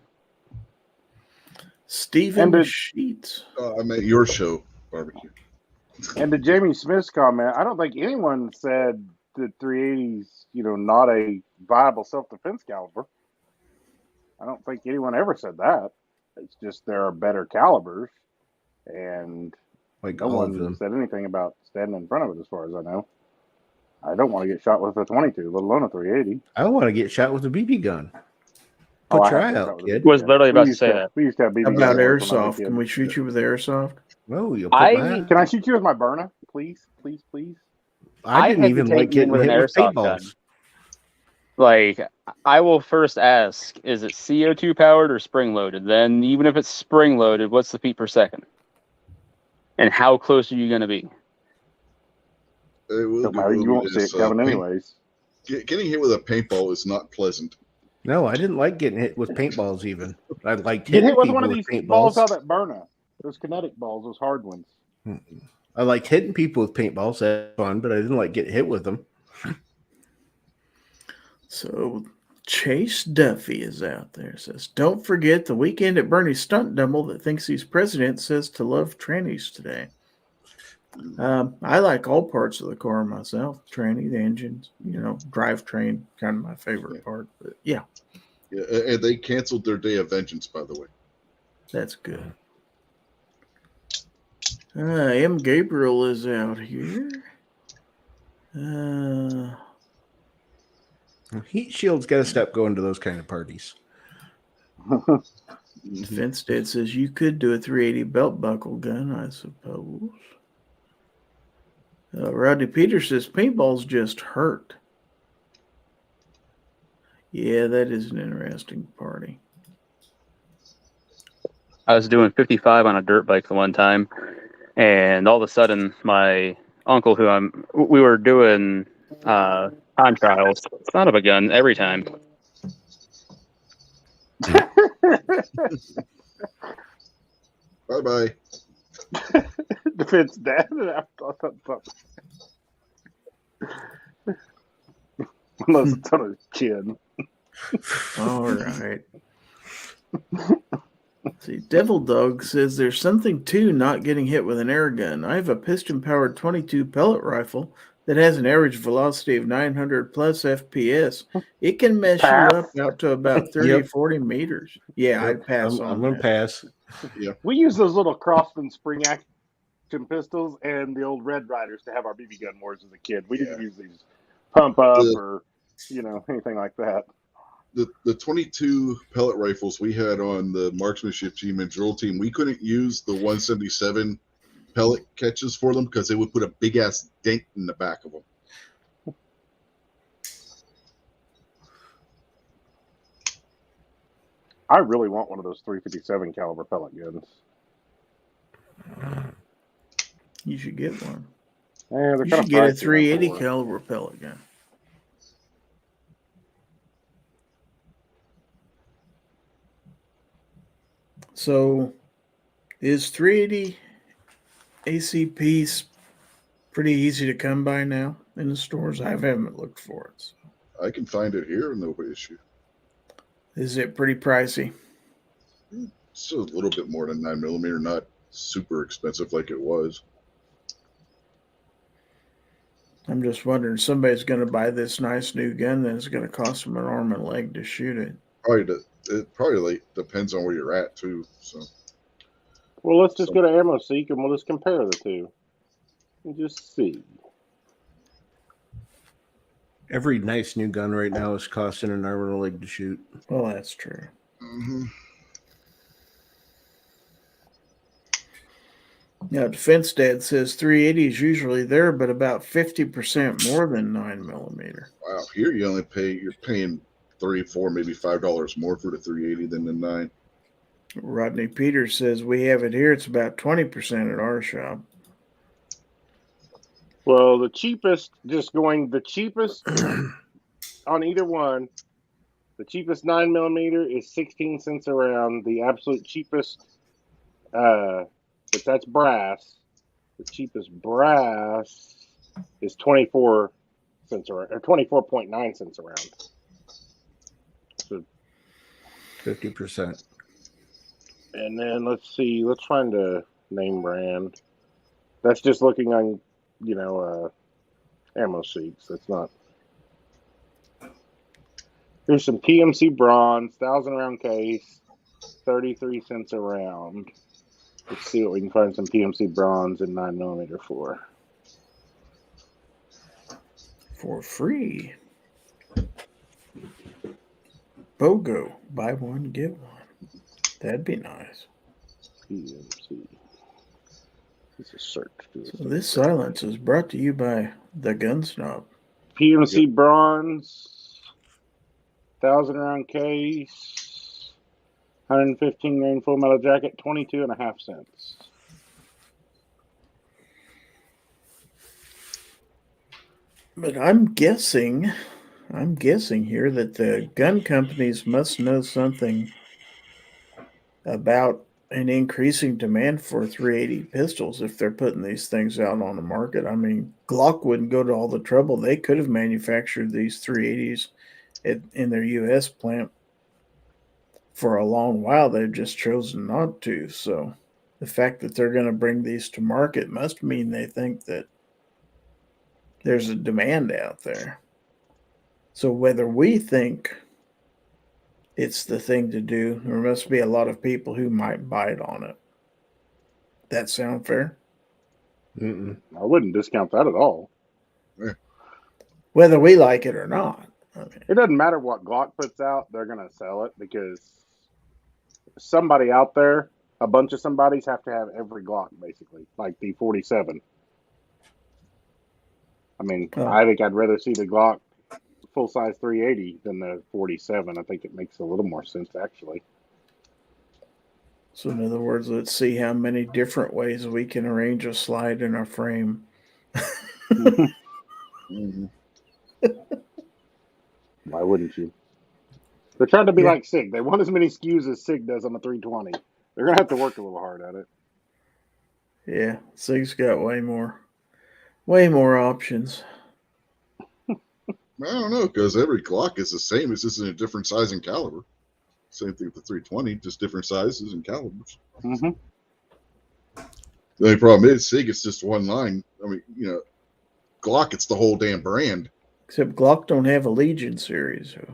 Speaker 2: Stephen Sheets.
Speaker 4: I meant your show, Barbecue.
Speaker 1: And to Jamie Smith's comment, I don't think anyone said that 380's, not a viable self-defense caliber. I don't think anyone ever said that. It's just there are better calibers, and
Speaker 3: Like
Speaker 1: no
Speaker 3: all of
Speaker 1: one
Speaker 3: them.
Speaker 1: said anything about standing in front of it, as far as I know. I don't want to get shot with a 22, let alone a 380.
Speaker 3: I want to get shot with a BB gun.
Speaker 1: Oh,
Speaker 3: Put
Speaker 1: I
Speaker 3: your
Speaker 1: have
Speaker 3: eye
Speaker 1: to
Speaker 3: out,
Speaker 1: shot with a
Speaker 3: kid.
Speaker 1: BB
Speaker 5: Was
Speaker 1: gun.
Speaker 5: literally about
Speaker 1: We
Speaker 5: to
Speaker 1: used
Speaker 5: say
Speaker 1: have-
Speaker 5: that.
Speaker 1: We used to have BB
Speaker 2: How about
Speaker 1: guns when I was a
Speaker 2: airsoft?
Speaker 1: kid.
Speaker 2: Can we shoot you with airsoft?
Speaker 3: Oh, you'll put my eye.
Speaker 1: Can I shoot you with my burner? Please, please, please.
Speaker 3: I didn't even
Speaker 5: hesitate
Speaker 3: like getting
Speaker 5: with an
Speaker 3: hit with
Speaker 5: airsoft gun.
Speaker 3: paintballs.
Speaker 5: Like, I will first ask, is it CO2 powered or spring loaded? Then, even if it's spring loaded, what's the feet per second? And how close are you going to be?
Speaker 4: It will
Speaker 1: Don't
Speaker 4: be
Speaker 1: matter. You won't
Speaker 4: loaded
Speaker 1: see it
Speaker 4: as,
Speaker 1: coming
Speaker 4: paint-
Speaker 1: anyways.
Speaker 4: Getting hit with a paintball is not pleasant.
Speaker 3: No, I didn't like getting hit with paintballs even. I liked
Speaker 1: Get
Speaker 3: hitting
Speaker 1: hit with
Speaker 3: people
Speaker 1: one of
Speaker 3: with
Speaker 1: these
Speaker 3: paintballs.
Speaker 1: balls out that burner. Those kinetic balls, those hard ones.
Speaker 3: I liked hitting people with paintballs. That's fun, but I didn't like getting hit with them.
Speaker 2: So Chase Duffy is out there. Says, don't forget the weekend at Bernie's stunt double that thinks he's president says to love trannies today. I like all parts of the car myself. Tranny, the engines, drivetrain, kind of my favorite part. But yeah,
Speaker 4: And they canceled their Day of Vengeance, by the way.
Speaker 2: that's good. M. Gabriel is out here.
Speaker 3: Heat Shield's got to stop going to those kind of parties.
Speaker 2: Defense Dad says you could do a 380 belt buckle gun, I suppose. Rodney Peters says paintballs just hurt. Yeah, that is an interesting party.
Speaker 5: I was doing 55 on a dirt bike the one time, and all of a sudden, my uncle, we were doing time trials. Son of a gun every time.
Speaker 4: Bye-bye.
Speaker 1: Defense dad. I thought something. Unless it's on his chin.
Speaker 2: All right. See, Devil Dog says there's something to not getting hit with an air gun. I have a piston-powered 22 pellet rifle that has an average velocity of 900 plus FPS. It can mess
Speaker 1: Pass.
Speaker 2: you up out to about 30, 40 meters. Yeah, I'd pass on
Speaker 3: I'm going to
Speaker 2: that.
Speaker 3: pass.
Speaker 1: We use those little Crofton spring action pistols and the old Red Riders to have our BB gun wars as a kid. We didn't use these pump up or anything like that.
Speaker 4: The 22 pellet rifles we had on the marksmanship team and drill team, we couldn't use the 177 pellet catches for them because they would put a big ass dent in the back of them.
Speaker 1: I really want one of those 357 caliber pellet guns.
Speaker 2: You should get one.
Speaker 1: Yeah,
Speaker 2: You should get a 380 caliber pellet gun. So, is 380 ACPs pretty easy to come by now in the stores? I haven't looked for it. So.
Speaker 4: I can find it here, no issue.
Speaker 2: Is it pretty pricey?
Speaker 4: It's a little bit more than 9mm, not super expensive like it was.
Speaker 2: I'm just wondering, somebody's going to buy this nice new gun, then it's going to cost them an arm and a leg to shoot it.
Speaker 4: It probably depends on where you're at too. So,
Speaker 1: well, let's just go to Ammo Seek and we'll just compare the two and just see.
Speaker 3: Every nice new gun right now is costing an arm and a leg to shoot.
Speaker 2: Well, that's true.
Speaker 4: mm-hmm.
Speaker 2: Now, Defense Dad says 380 is usually there, but about 50% more than 9mm.
Speaker 4: Wow, here you're paying $3, $4, maybe $5 more for the 380 than the 9.
Speaker 2: Rodney Peters says we have it here. It's about 20% at our shop.
Speaker 1: Well, the cheapest on either one, the cheapest 9mm is 16 cents a round. The absolute cheapest, if that's brass, the cheapest brass is 24 cents a round, or 24.9 cents a round. So
Speaker 3: 50%.
Speaker 1: And then let's see, let's find a name brand. That's just looking on, Ammo Seeks. That's not. Here's some PMC bronze, 1,000 round case, 33 cents a round. Let's see what we can find some PMC bronze in 9mm for.
Speaker 2: For free. BOGO. Buy one, get one. That'd be nice.
Speaker 1: PMC. This is search.
Speaker 2: So this silence is brought to you by the Gun Snob.
Speaker 1: PMC bronze, 1,000 round case, 115 grain full metal jacket, 22.5 cents.
Speaker 2: But I'm guessing here that the gun companies must know something about an increasing demand for 380 pistols if they're putting these things out on the market. I mean, Glock wouldn't go to all the trouble. They could have manufactured these 380s in their U.S. plant for a long while. They've just chosen not to. So the fact that they're going to bring these to market must mean they think that there's a demand out there. So whether we think it's the thing to do, there must be a lot of people who might bite on it. That sound fair?
Speaker 3: Mm-mm.
Speaker 1: I wouldn't discount that at all.
Speaker 2: Whether we like it or not. I mean,
Speaker 1: it doesn't matter what Glock puts out, they're going to sell it because somebody out there, a bunch of somebodies have to have every Glock, basically, like the 47. I mean, I think I'd rather see the Glock full-size 380 than the 47. I think it makes a little more sense, actually.
Speaker 2: So in other words, let's see how many different ways we can arrange a slide in our frame.
Speaker 1: Mm-hmm. Why wouldn't you? They're trying to be like SIG. They want as many SKUs as SIG does on the 320. They're going to have to work a little hard at it.
Speaker 2: Yeah, SIG's got way more options.
Speaker 4: I don't know, because every Glock is the same. It's just in a different size and caliber. Same thing with the 320, just different sizes and calibers.
Speaker 1: Mm-hmm.
Speaker 4: The only problem is SIG, it's just one line. I mean, Glock, it's the whole damn brand.
Speaker 2: Except Glock don't have a Legion series. So.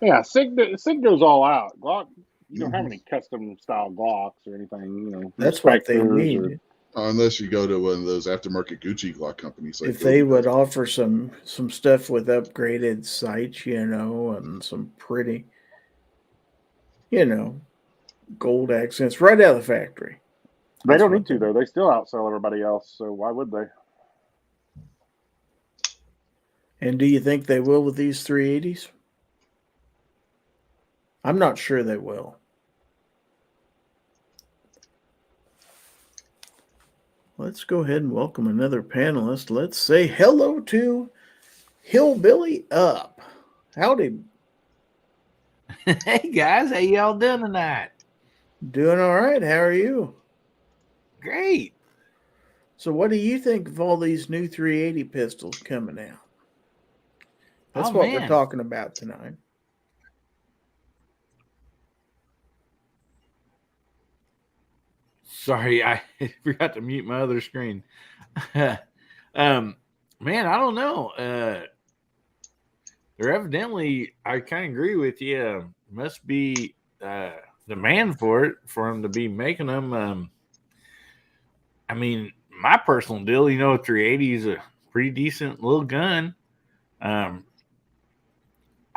Speaker 1: Yeah, SIG goes all out. Glock, you don't have
Speaker 4: Mhm.
Speaker 1: any custom style Glocks or anything. No
Speaker 2: That's what they
Speaker 1: Spectres
Speaker 2: need.
Speaker 4: Unless you go to one of those aftermarket Gucci Glock companies. Like
Speaker 2: If they
Speaker 4: Gobi
Speaker 2: would
Speaker 4: does.
Speaker 2: offer some stuff with upgraded sights, and some pretty, gold accents right out of the factory.
Speaker 1: They
Speaker 2: That's
Speaker 1: don't
Speaker 2: what
Speaker 1: need to though. They still outsell everybody else. So why would they?
Speaker 2: And do you think they will with these 380s? I'm not sure they will. Let's go ahead and welcome another panelist. Let's say hello to Hillbilly Up. Howdy.
Speaker 6: Hey guys, how y'all doing tonight?
Speaker 2: Doing all right. How are you?
Speaker 6: Great.
Speaker 2: So what do you think of all these new 380 pistols coming out? That's what we're talking about tonight.
Speaker 6: Sorry, I forgot to mute my other screen. Man, I don't know. They're evidently, I kind of agree with you. Must be demand for it for them to be making them. I mean, my personal deal, 380 is a pretty decent little gun.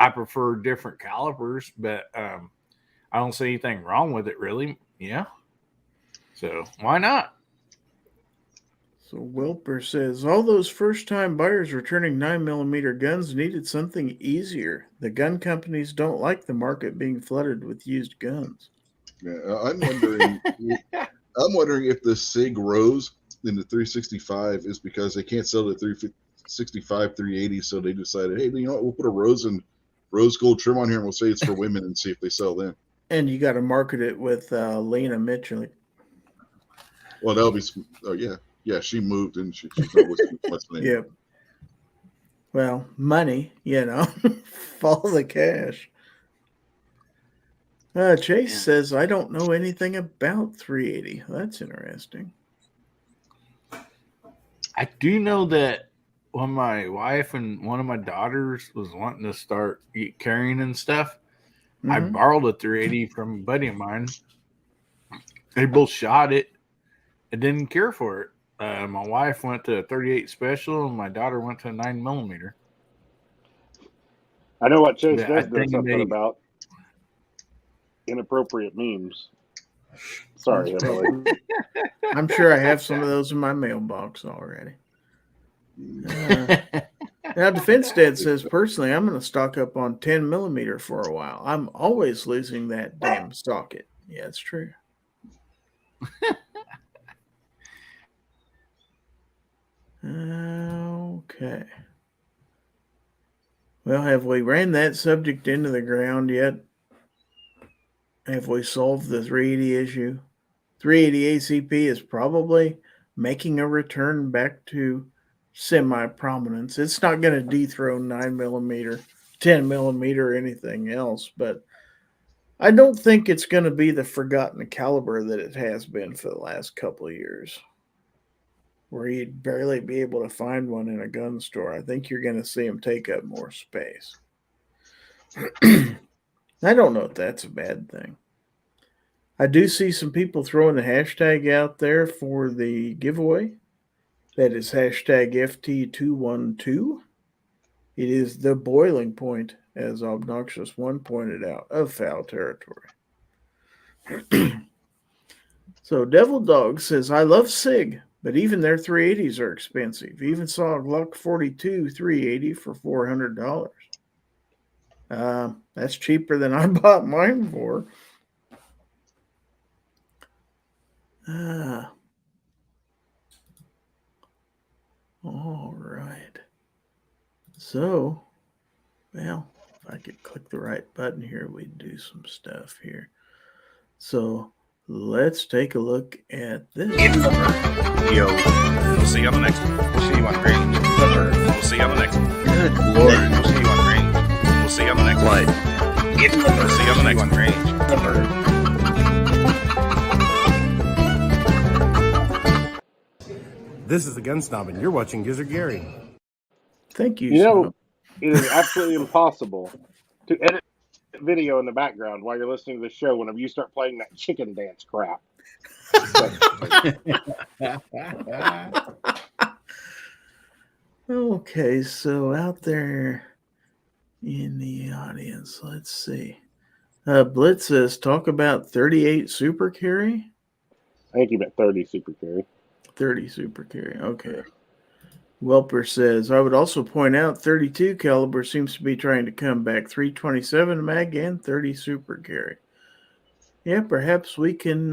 Speaker 6: I prefer different calibers, but I don't see anything wrong with it, really. Yeah. So why not?
Speaker 2: So Wilper says, all those first-time buyers returning 9mm guns needed something easier. The gun companies don't like the market being flooded with used guns.
Speaker 4: Yeah, I'm wondering. I'm wondering if the SIG rose in the 365 is because they can't sell the 365 380, so they decided, hey, you know what? We'll put a rose gold trim on here, and we'll say it's for women, and see if they sell then.
Speaker 2: And you got to market it with Lena Mitchell.
Speaker 4: Well, that'll be. Oh yeah. She moved, and she's not listening much anymore.
Speaker 2: Yep. Well, money, follow the cash. Chase says, I don't know anything about 380. That's interesting.
Speaker 6: I do know that when my wife and one of my daughters was wanting to start carrying and stuff, I borrowed a 380 from a buddy of mine. They both shot it and didn't care for it. My wife went to a 38 special, and my daughter went to a 9mm.
Speaker 1: I know what Chase
Speaker 6: Yeah,
Speaker 1: does know something about. Inappropriate memes. Sorry, Emily.
Speaker 2: I'm sure I have some of those in my mailbox already. Now, Defense Dad says, personally, I'm going to stock up on 10mm for a while. I'm always losing that damn socket. Yeah, it's true. Okay. Well, have we ran that subject into the ground yet? Have we solved the 380 issue? 380 ACP is probably making a return back to semi-prominence. It's not going to dethrone 9mm, 10mm, or anything else, but I don't think it's going to be the forgotten caliber that it has been for the last couple of years, where you'd barely be able to find one in a gun store. I think you're going to see them take up more space. I don't know if that's a bad thing. I do see some people throwing the hashtag out there for the giveaway. That is hashtag FT212. It is the boiling point, as Obnoxious One pointed out, of Fowl Territory. So Devil Dog says, I love SIG, but even their 380s are expensive. Even saw a Glock 42 380 for $400. That's cheaper than I bought mine for. All right. So, well, if I could click the right button here, we'd do some stuff here. So let's take a look at this.
Speaker 7: Yo, we'll see you on the next one. We'll see you on range. We'll see you on the next one.
Speaker 2: Good Lord.
Speaker 7: We'll see you on range. We'll see you on the next one. We'll see you on the next one. Range.
Speaker 8: This is the Gun Snob, and you're watching Gizzard Gary.
Speaker 2: Thank you.
Speaker 1: You know,
Speaker 2: Snob.
Speaker 1: it is absolutely impossible to edit video in the background while you're listening to the show whenever you start playing that chicken dance crap.
Speaker 2: Okay, so out there in the audience, let's see. Blitz says, talk about 38 super carry.
Speaker 1: I think you meant 30 super carry.
Speaker 2: 30 super carry. Okay. Welper says, I would also point out 32 caliber seems to be trying to come back. 327 mag and 30 super carry. Yeah, perhaps we can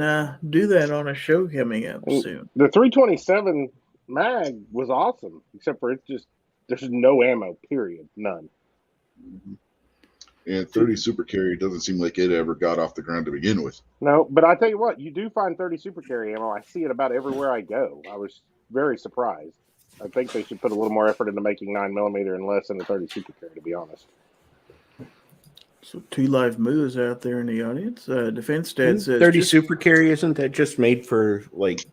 Speaker 2: do that on a show coming up soon.
Speaker 1: The 327 mag was awesome, except for it's just, there's no ammo, period. None.
Speaker 4: And 30 super carry doesn't seem like it ever got off the ground to begin with.
Speaker 1: No, but I tell you what, you do find 30 super carry ammo. I see it about everywhere I go. I was very surprised. I think they should put a little more effort into making 9mm and less in the 30 super carry, to be honest.
Speaker 2: So 2 Live Moves out there in the audience. Defense Dad says
Speaker 3: 30 super carry, isn't that just made for like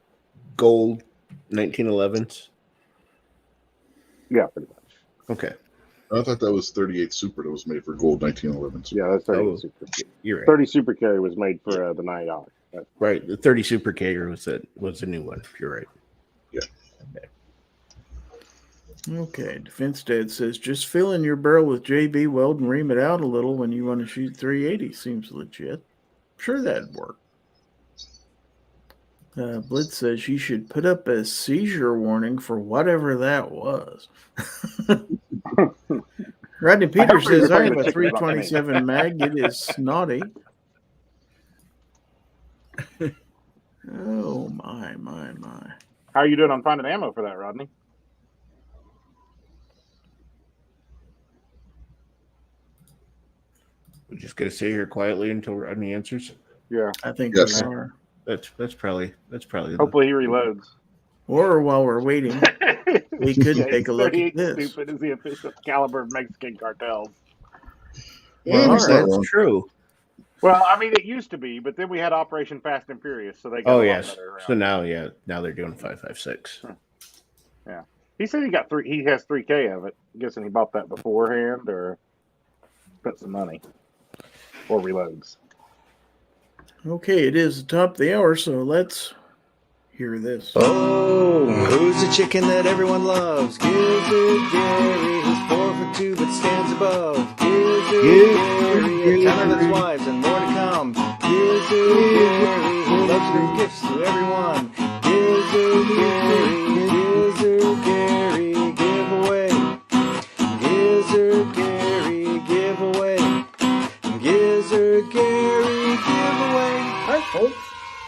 Speaker 3: gold 1911s?
Speaker 1: Yeah, pretty much.
Speaker 3: Okay.
Speaker 4: I thought that was 38 super that was made for gold 1911s.
Speaker 1: Yeah, that's 30
Speaker 3: Oh,
Speaker 1: super.
Speaker 3: You're right.
Speaker 1: 30 super carry was made for the $9.
Speaker 3: Right. The 30 super carry was a new one. You're right.
Speaker 2: Okay, Defense Dad says, just fill in your barrel with JB Weld and ream it out a little when you want to shoot 380. Seems legit. Sure, that'd work. Blitz says you should put up a seizure warning for whatever that was. Rodney Peters says, I have a 327 mag. It is snotty. Oh, my.
Speaker 1: How are you doing on finding ammo for that, Rodney?
Speaker 3: We're just gonna sit here quietly until Rodney answers.
Speaker 1: Yeah.
Speaker 2: I think
Speaker 4: Yes.
Speaker 2: we are.
Speaker 3: That's probably
Speaker 1: Hopefully he reloads.
Speaker 2: Or while we're waiting, we could take a look at this.
Speaker 1: Stupid is the official caliber of Mexican cartels.
Speaker 4: Yeah,
Speaker 2: Well,
Speaker 4: it's
Speaker 2: all
Speaker 4: not
Speaker 2: right.
Speaker 4: wrong.
Speaker 3: That's true.
Speaker 1: Well, I mean, it used to be, but then we had Operation Fast and Furious, so they got
Speaker 3: Oh
Speaker 1: a lot
Speaker 3: yes.
Speaker 1: better around.
Speaker 3: So now they're doing 5.56.
Speaker 1: He said he got three. He has 3K of it. I'm guessing he bought that beforehand or spent some money or reloads.
Speaker 2: Okay, it is the top of the hour, so let's hear this.
Speaker 9: Oh, who's the chicken that everyone loves? Gizzard Gary, who's 4'2" but stands above. Gizzard Gary, a ton of his wives and more to come. Gizzard Gary, who loves to give gifts to everyone. Gizzard Gary, giveaway. Gizzard Gary, giveaway. Gizzard Gary, giveaway.
Speaker 2: Hi, folks.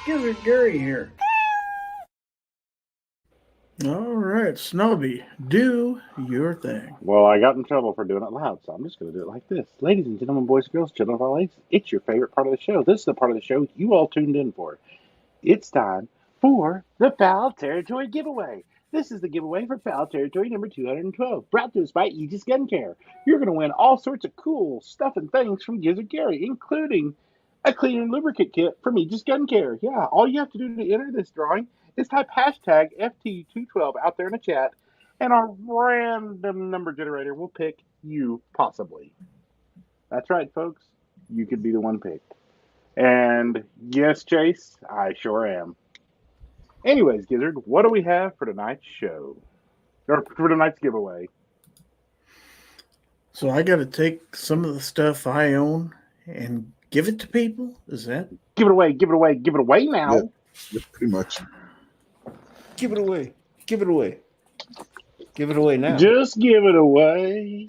Speaker 2: Gizzard Gary here. All right, Snobby, do your thing.
Speaker 1: Well, I got in trouble for doing it loud, so I'm just going to do it like this. Ladies and gentlemen, boys and girls, children of all ages, it's your favorite part of the show. This is the part of the show you all tuned in for. It's time for the Fowl Territory giveaway. This is the giveaway for Fowl Territory number 212, brought to us by Aegis Gun Care. You're going to win all sorts of cool stuff and things from Gizzard Gary, including a clean and lubricant kit from Aegis Gun Care. Yeah, all you have to do to enter this drawing is type hashtag FT212 out there in the chat, and our random number generator will pick you, possibly. That's right, folks. You could be the one picked. And yes, Chase, I sure am. Anyways, Gizzard, what do we have for tonight's show? Or for tonight's giveaway?
Speaker 2: So I got to take some of the stuff I own and give it to people? Is that?
Speaker 1: Give it away, give it away, give it away now.
Speaker 4: Yeah, pretty much.
Speaker 3: Give it away. Give it away. Give it away now.
Speaker 1: Just give it away.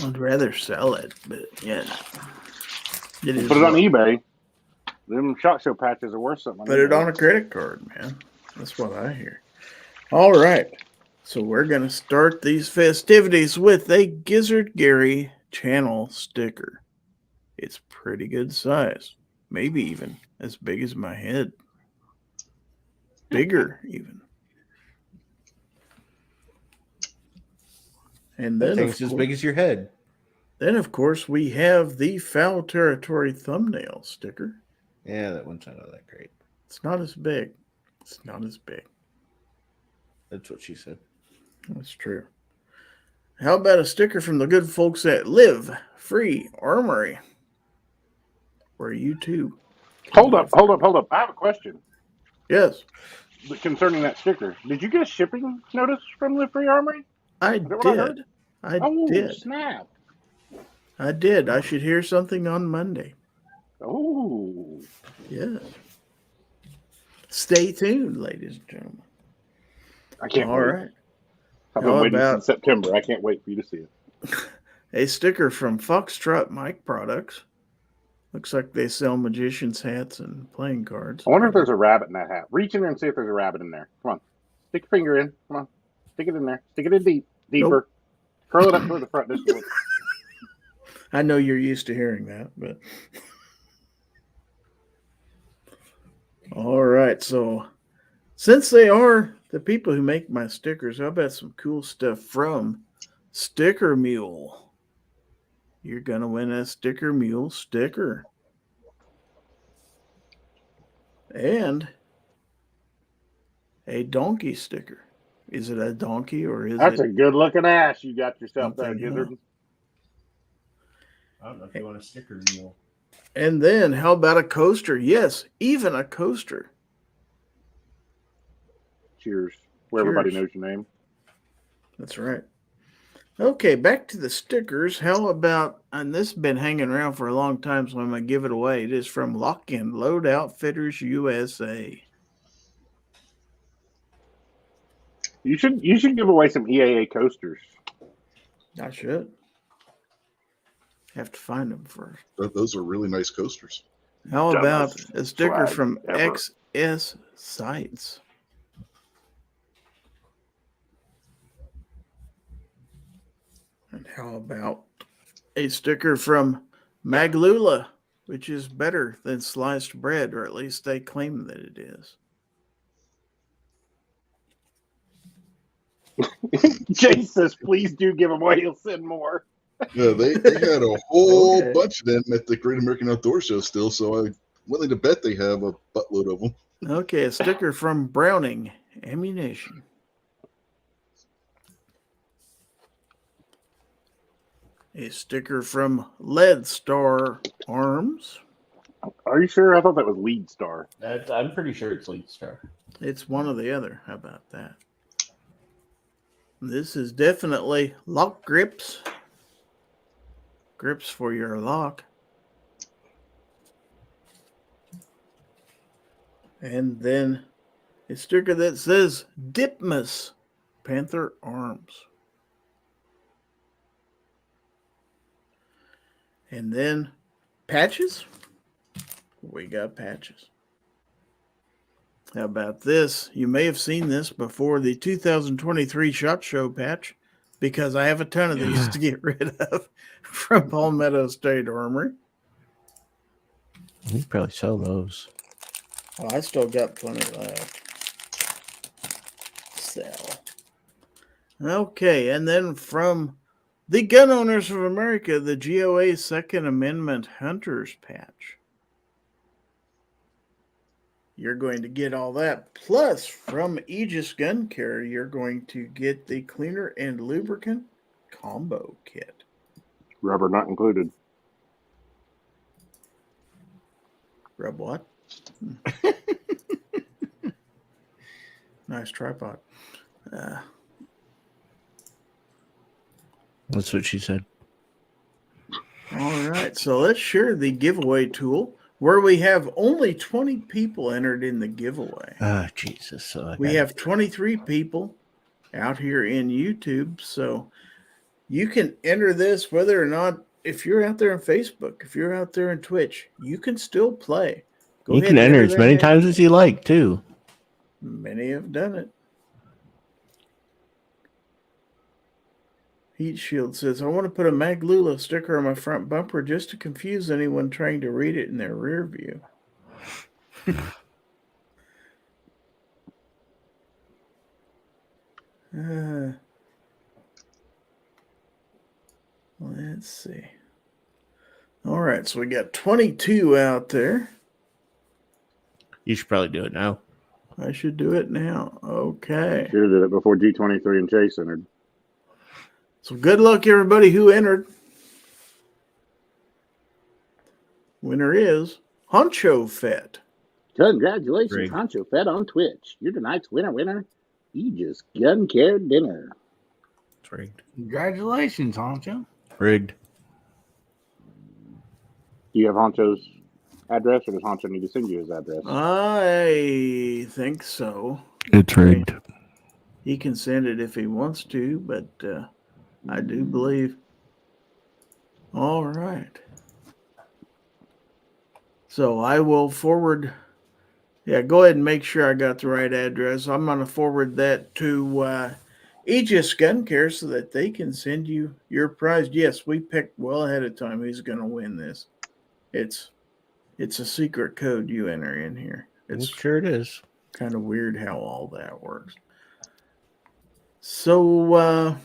Speaker 2: I'd rather sell it, but yeah.
Speaker 1: Put it on eBay. Them shot show patches are worth something.
Speaker 2: Put it on a credit card, man. That's what I hear. All right. So we're going to start these festivities with a Gizzard Gary channel sticker. It's pretty good size. maybe even as big as my head. Bigger, even. And
Speaker 3: That
Speaker 2: then,
Speaker 3: thing's as big as your head.
Speaker 2: Then, of course, we have the Fowl Territory thumbnail sticker.
Speaker 3: Yeah, that one's not all that great.
Speaker 2: It's not as big. It's not as big.
Speaker 3: That's what she said.
Speaker 2: That's true. How about a sticker from the good folks at Live Free Armory? Where you too.
Speaker 1: Hold up. I have a question.
Speaker 2: Yes.
Speaker 1: Concerning that sticker. Did you get a shipping notice from Live Free Armory?
Speaker 2: I did. I did.
Speaker 1: Snap.
Speaker 2: I did. I should hear something on Monday.
Speaker 1: Oh.
Speaker 2: Yes. Stay tuned, ladies and gentlemen.
Speaker 1: I can't wait.
Speaker 2: All right.
Speaker 1: I've been waiting since September. I can't wait for you to see it.
Speaker 2: A sticker from Foxtrot Mic Products. Looks like they sell magician's hats and playing cards.
Speaker 1: I wonder if there's a rabbit in that hat. Reach in there and see if there's a rabbit in there. Come on. Stick your finger in. Come on. Stick it in there. Stick it in deeper.
Speaker 2: Nope.
Speaker 1: Curl it up toward the front. This way.
Speaker 2: I know you're used to hearing that, but all right. So since they are the people who make my stickers, how about some cool stuff from Sticker Mule? You're going to win a Sticker Mule sticker. And a donkey sticker. Is it a donkey or is
Speaker 1: That's
Speaker 2: it?
Speaker 1: a good looking ass you got yourself there, Gizzard.
Speaker 3: I don't know if you want a sticker mule.
Speaker 2: And then how about a coaster? Yes, even a coaster.
Speaker 1: Cheers. Where everybody knows your name.
Speaker 2: That's right. Okay, back to the stickers. How about, and this has been hanging around for a long time, so I'm going to give it away. It is from Lock and Load Outfitters USA.
Speaker 1: You should give away some EAA coasters.
Speaker 2: I should. Have to find them first.
Speaker 4: Those are really nice coasters.
Speaker 2: How about
Speaker 1: Dumbest
Speaker 2: a sticker
Speaker 1: swag
Speaker 2: from
Speaker 1: ever.
Speaker 2: XS Sights? And how about a sticker from Maglula, which is better than sliced bread, or at least they claim that it is.
Speaker 1: Jay says, please do give them away. He'll send more.
Speaker 4: Yeah, they had a whole
Speaker 2: Okay.
Speaker 4: bunch of them at the Great American Outdoor Show still, so I'm willing to bet they have a buttload of them.
Speaker 2: Okay, a sticker from Browning Ammunition. A sticker from Lead Star Arms.
Speaker 1: Are you sure? I thought that was Lead Star.
Speaker 3: I'm pretty sure it's Lead Star.
Speaker 2: It's one or the other. How about that? This is definitely lock grips. Grips for your lock. And then a sticker that says Dipmus Panther Arms. And then patches. We got patches. How about this? You may have seen this before, the 2023 SHOT Show patch, because I have a ton of these to get rid of from Palmetto State Armory.
Speaker 3: You probably sell those.
Speaker 2: Oh, I still got plenty left. Sell. Okay, and then from the Gun Owners of America, the GOA Second Amendment Hunters patch. You're going to get all that. Plus, from Aegis Gun Care, you're going to get the cleaner and lubricant combo kit.
Speaker 1: Rubber not included.
Speaker 2: Rub what? Nice tripod.
Speaker 3: That's what she said.
Speaker 2: All right, so let's share the giveaway tool where we have only 20 people entered in the giveaway.
Speaker 3: Ah, Jesus. So
Speaker 2: We have 23 people out here in YouTube, so you can enter this whether or not, if you're out there on Facebook, if you're out there on Twitch, you can still play. Go
Speaker 3: you
Speaker 2: ahead
Speaker 3: can
Speaker 2: and
Speaker 3: enter as
Speaker 2: that
Speaker 3: many
Speaker 2: in.
Speaker 3: times as you like, too.
Speaker 2: Many have done it. Heat Shield says, I want to put a Maglula sticker on my front bumper just to confuse anyone trying to read it in their rear view. Let's see. All right, so we got 22 out there.
Speaker 3: You should probably do it now.
Speaker 2: I should do it now. Okay.
Speaker 1: Should have did it before G23 and Chase entered.
Speaker 2: So good luck, everybody who entered. Winner is Honcho Fett.
Speaker 1: Congratulations,
Speaker 3: Great.
Speaker 1: Honcho Fed on Twitch. You're tonight's winner, Aegis Gun Care dinner.
Speaker 3: It's rigged.
Speaker 6: Congratulations, Honcho.
Speaker 3: Rigged.
Speaker 1: Do you have Honcho's address, or does Honcho need to send you his address?
Speaker 2: I think so.
Speaker 3: It's rigged.
Speaker 2: He can send it if he wants to, but I do believe. All right. So I will forward. Yeah, go ahead and make sure I got the right address. I'm going to forward that to Aegis Gun Care so that they can send you your prize. Yes, we picked well ahead of time who's going to win this. It's a secret code you enter in here. It's
Speaker 3: Sure it is.
Speaker 2: kind of weird how all that works. So let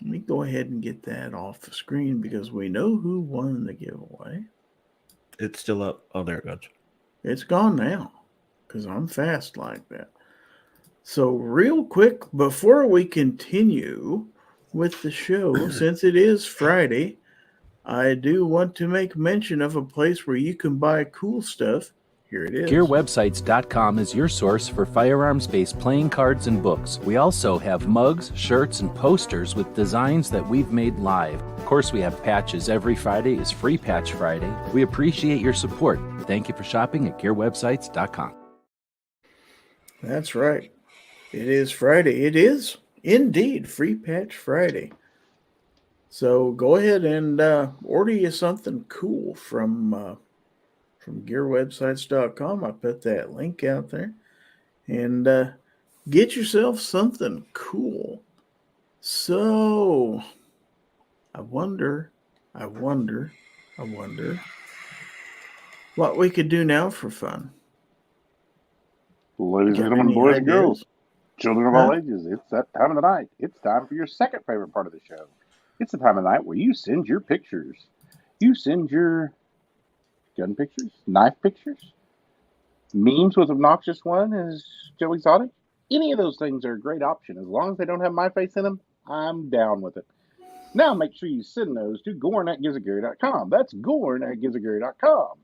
Speaker 2: me go ahead and get that off the screen because we know who won the giveaway.
Speaker 3: It's still up. Oh, there it goes.
Speaker 2: It's gone now because I'm fast like that. So real quick, before we continue with the show, since it is Friday, I do want to make mention of a place where you can buy cool stuff. Here it is.
Speaker 10: GearWebsites.com is your source for firearms-based playing cards and books. We also have mugs, shirts, and posters with designs that we've made live. Of course, we have patches. Every Friday is Free Patch Friday. We appreciate your support. Thank you for shopping at GearWebsites.com.
Speaker 2: That's right. It is Friday. It is indeed Free Patch Friday. So go ahead and order you something cool from GearWebsites.com. I put that link out there. And get yourself something cool. So I wonder what we could do now for fun.
Speaker 1: Ladies and
Speaker 2: Got
Speaker 1: gentlemen,
Speaker 2: any
Speaker 1: boys and
Speaker 2: ideas?
Speaker 1: girls, children of all ages, it's that time of the night. It's time for your second favorite part of the show. It's the time of the night where you send your pictures. You send your gun pictures, knife pictures, memes with obnoxious one as Joe Exotic. Any of those things are a great option. As long as they don't have my face in them, I'm down with it. Now make sure you send those to GORN@GizzardGary.com. That's GORN@GizzardGary.com.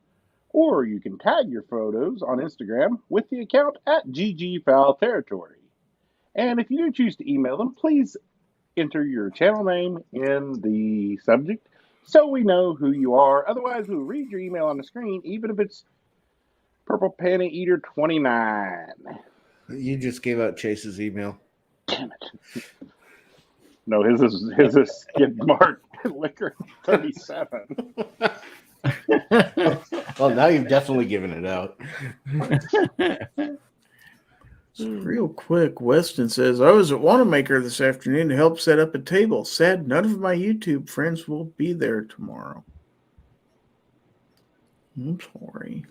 Speaker 1: Or you can tag your photos on Instagram with the account @GG Fowl Territory. And if you do choose to email them, please enter your channel name in the subject so we know who you are. Otherwise, we'll read your email on the screen, even if it's Purple Panty Eater 29.
Speaker 3: You just gave out Chase's email.
Speaker 1: Damn it. No, his is Skid Mark Liquor 37.
Speaker 3: Well, now you've definitely given it out.
Speaker 2: So real quick, Weston says, I was at Wanamaker this afternoon to help set up a table. Sad none of my YouTube friends will be there tomorrow. I'm sorry.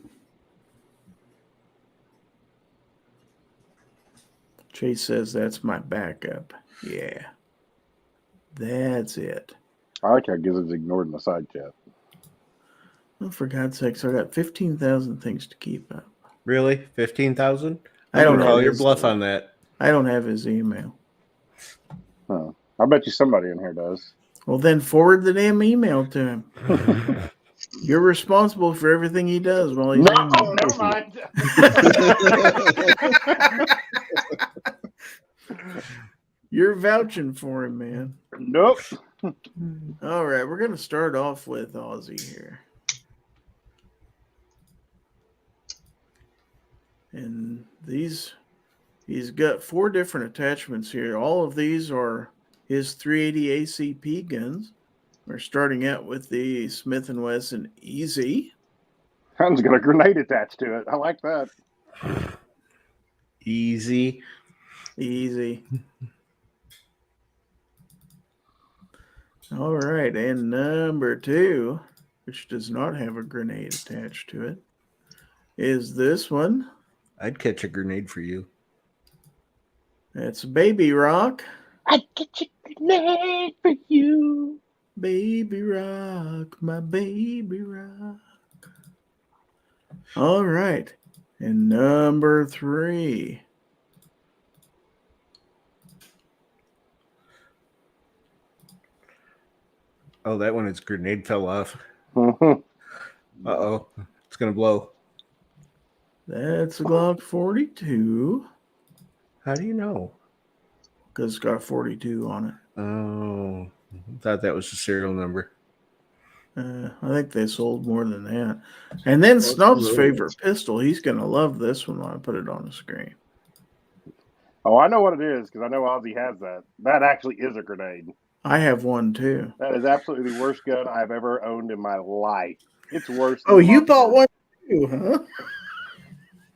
Speaker 2: Chase says that's my backup. Yeah. That's it.
Speaker 1: I like how Gizzard's ignored in the side chat.
Speaker 2: Oh, for God's sakes, I got 15,000 things to keep up.
Speaker 3: Really? 15,000?
Speaker 2: I don't
Speaker 3: call
Speaker 2: have
Speaker 3: your
Speaker 2: his-
Speaker 3: bluff on that.
Speaker 2: I don't have his email.
Speaker 1: Oh, I bet you somebody in here does.
Speaker 2: Well, then forward the damn email to him. You're responsible for everything he does while he's
Speaker 1: No,
Speaker 2: in
Speaker 1: never mind.
Speaker 2: You're vouching for him, man.
Speaker 1: Nope.
Speaker 2: All right, we're going to start off with Aussie here. And he's got 4 different attachments here. All of these are his 380 ACP guns. We're starting out with the Smith & Wesson Easy.
Speaker 1: Han's got a grenade attached to it. I like that.
Speaker 3: Easy.
Speaker 2: Easy. All right, and number 2, which does not have a grenade attached to it, is this one.
Speaker 3: I'd catch a grenade for you.
Speaker 2: That's Baby Rock.
Speaker 1: I'd catch a grenade for you.
Speaker 2: Baby Rock, my baby rock. All right, and number 3.
Speaker 3: Oh, that one, its grenade fell off.
Speaker 1: Mhm.
Speaker 3: Uh-oh. It's going to blow.
Speaker 2: That's a Glock 42.
Speaker 3: How do you know?
Speaker 2: Because it's got 42 on it.
Speaker 3: Oh, I thought that was the serial number.
Speaker 2: I think they sold more than that. And then Snub's favorite pistol. He's going to love this one when I put it on the screen.
Speaker 1: Oh, I know what it is because I know Ozzy has that. That actually is a grenade.
Speaker 2: I have one too.
Speaker 1: That is absolutely the worst gun I've ever owned in my life. It's worse.
Speaker 2: Oh, you bought one too,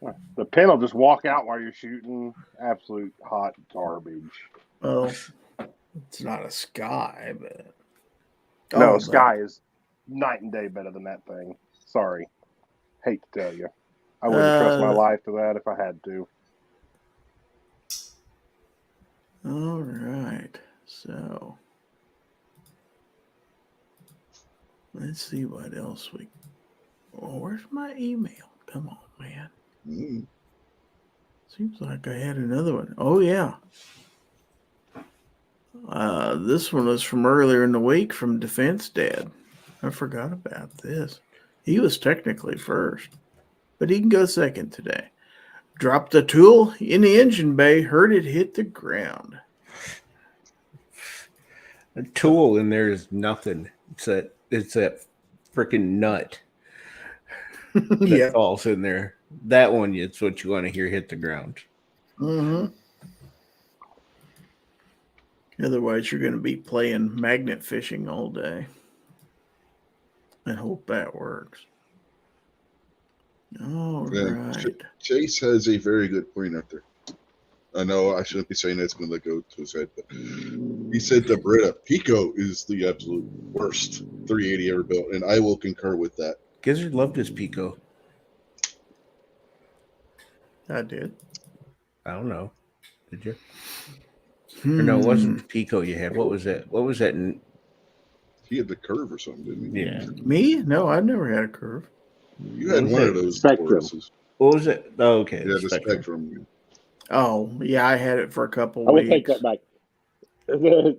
Speaker 2: huh?
Speaker 1: The pin will just walk out while you're shooting. Absolute hot garbage.
Speaker 2: Well, it's not a Sky, but
Speaker 1: No, Sky is night and day better than that thing. Sorry. Hate to tell you. I wouldn't trust my life to that if I had to.
Speaker 2: All right. So let's see what else we. Oh, where's my email? Come on, man. Seems like I had another one. Oh yeah. This one was from earlier in the week from Defense Dad. I forgot about this. He was technically first, but he can go second today. Dropped the tool in the engine bay, heard it hit the ground.
Speaker 3: A tool in there is nothing. It's that freaking nut that falls in there. That one, it's what you want to hear hit the ground.
Speaker 2: Mm-hmm. Otherwise, you're going to be playing magnet fishing all day. I hope that works. All right.
Speaker 4: Chase has a very good point out there. I know I shouldn't be saying that's going to go to his head, but he said the Beretta Pico is the absolute worst 380 ever built, and I will concur with that.
Speaker 3: Gizzard loved his Pico.
Speaker 2: I did.
Speaker 3: I don't know. Did you? Or no, it wasn't the Pico you had. What was that? What was that?
Speaker 4: He had the Curve or something, didn't he?
Speaker 3: Yeah.
Speaker 2: Me? No, I never had a Curve.
Speaker 4: You had one of those
Speaker 1: Spectrum.
Speaker 3: What was it? Oh, okay.
Speaker 4: Yeah, the Spectrum.
Speaker 2: Oh, yeah, I had it for a couple
Speaker 1: I will
Speaker 2: weeks.
Speaker 1: take that back. The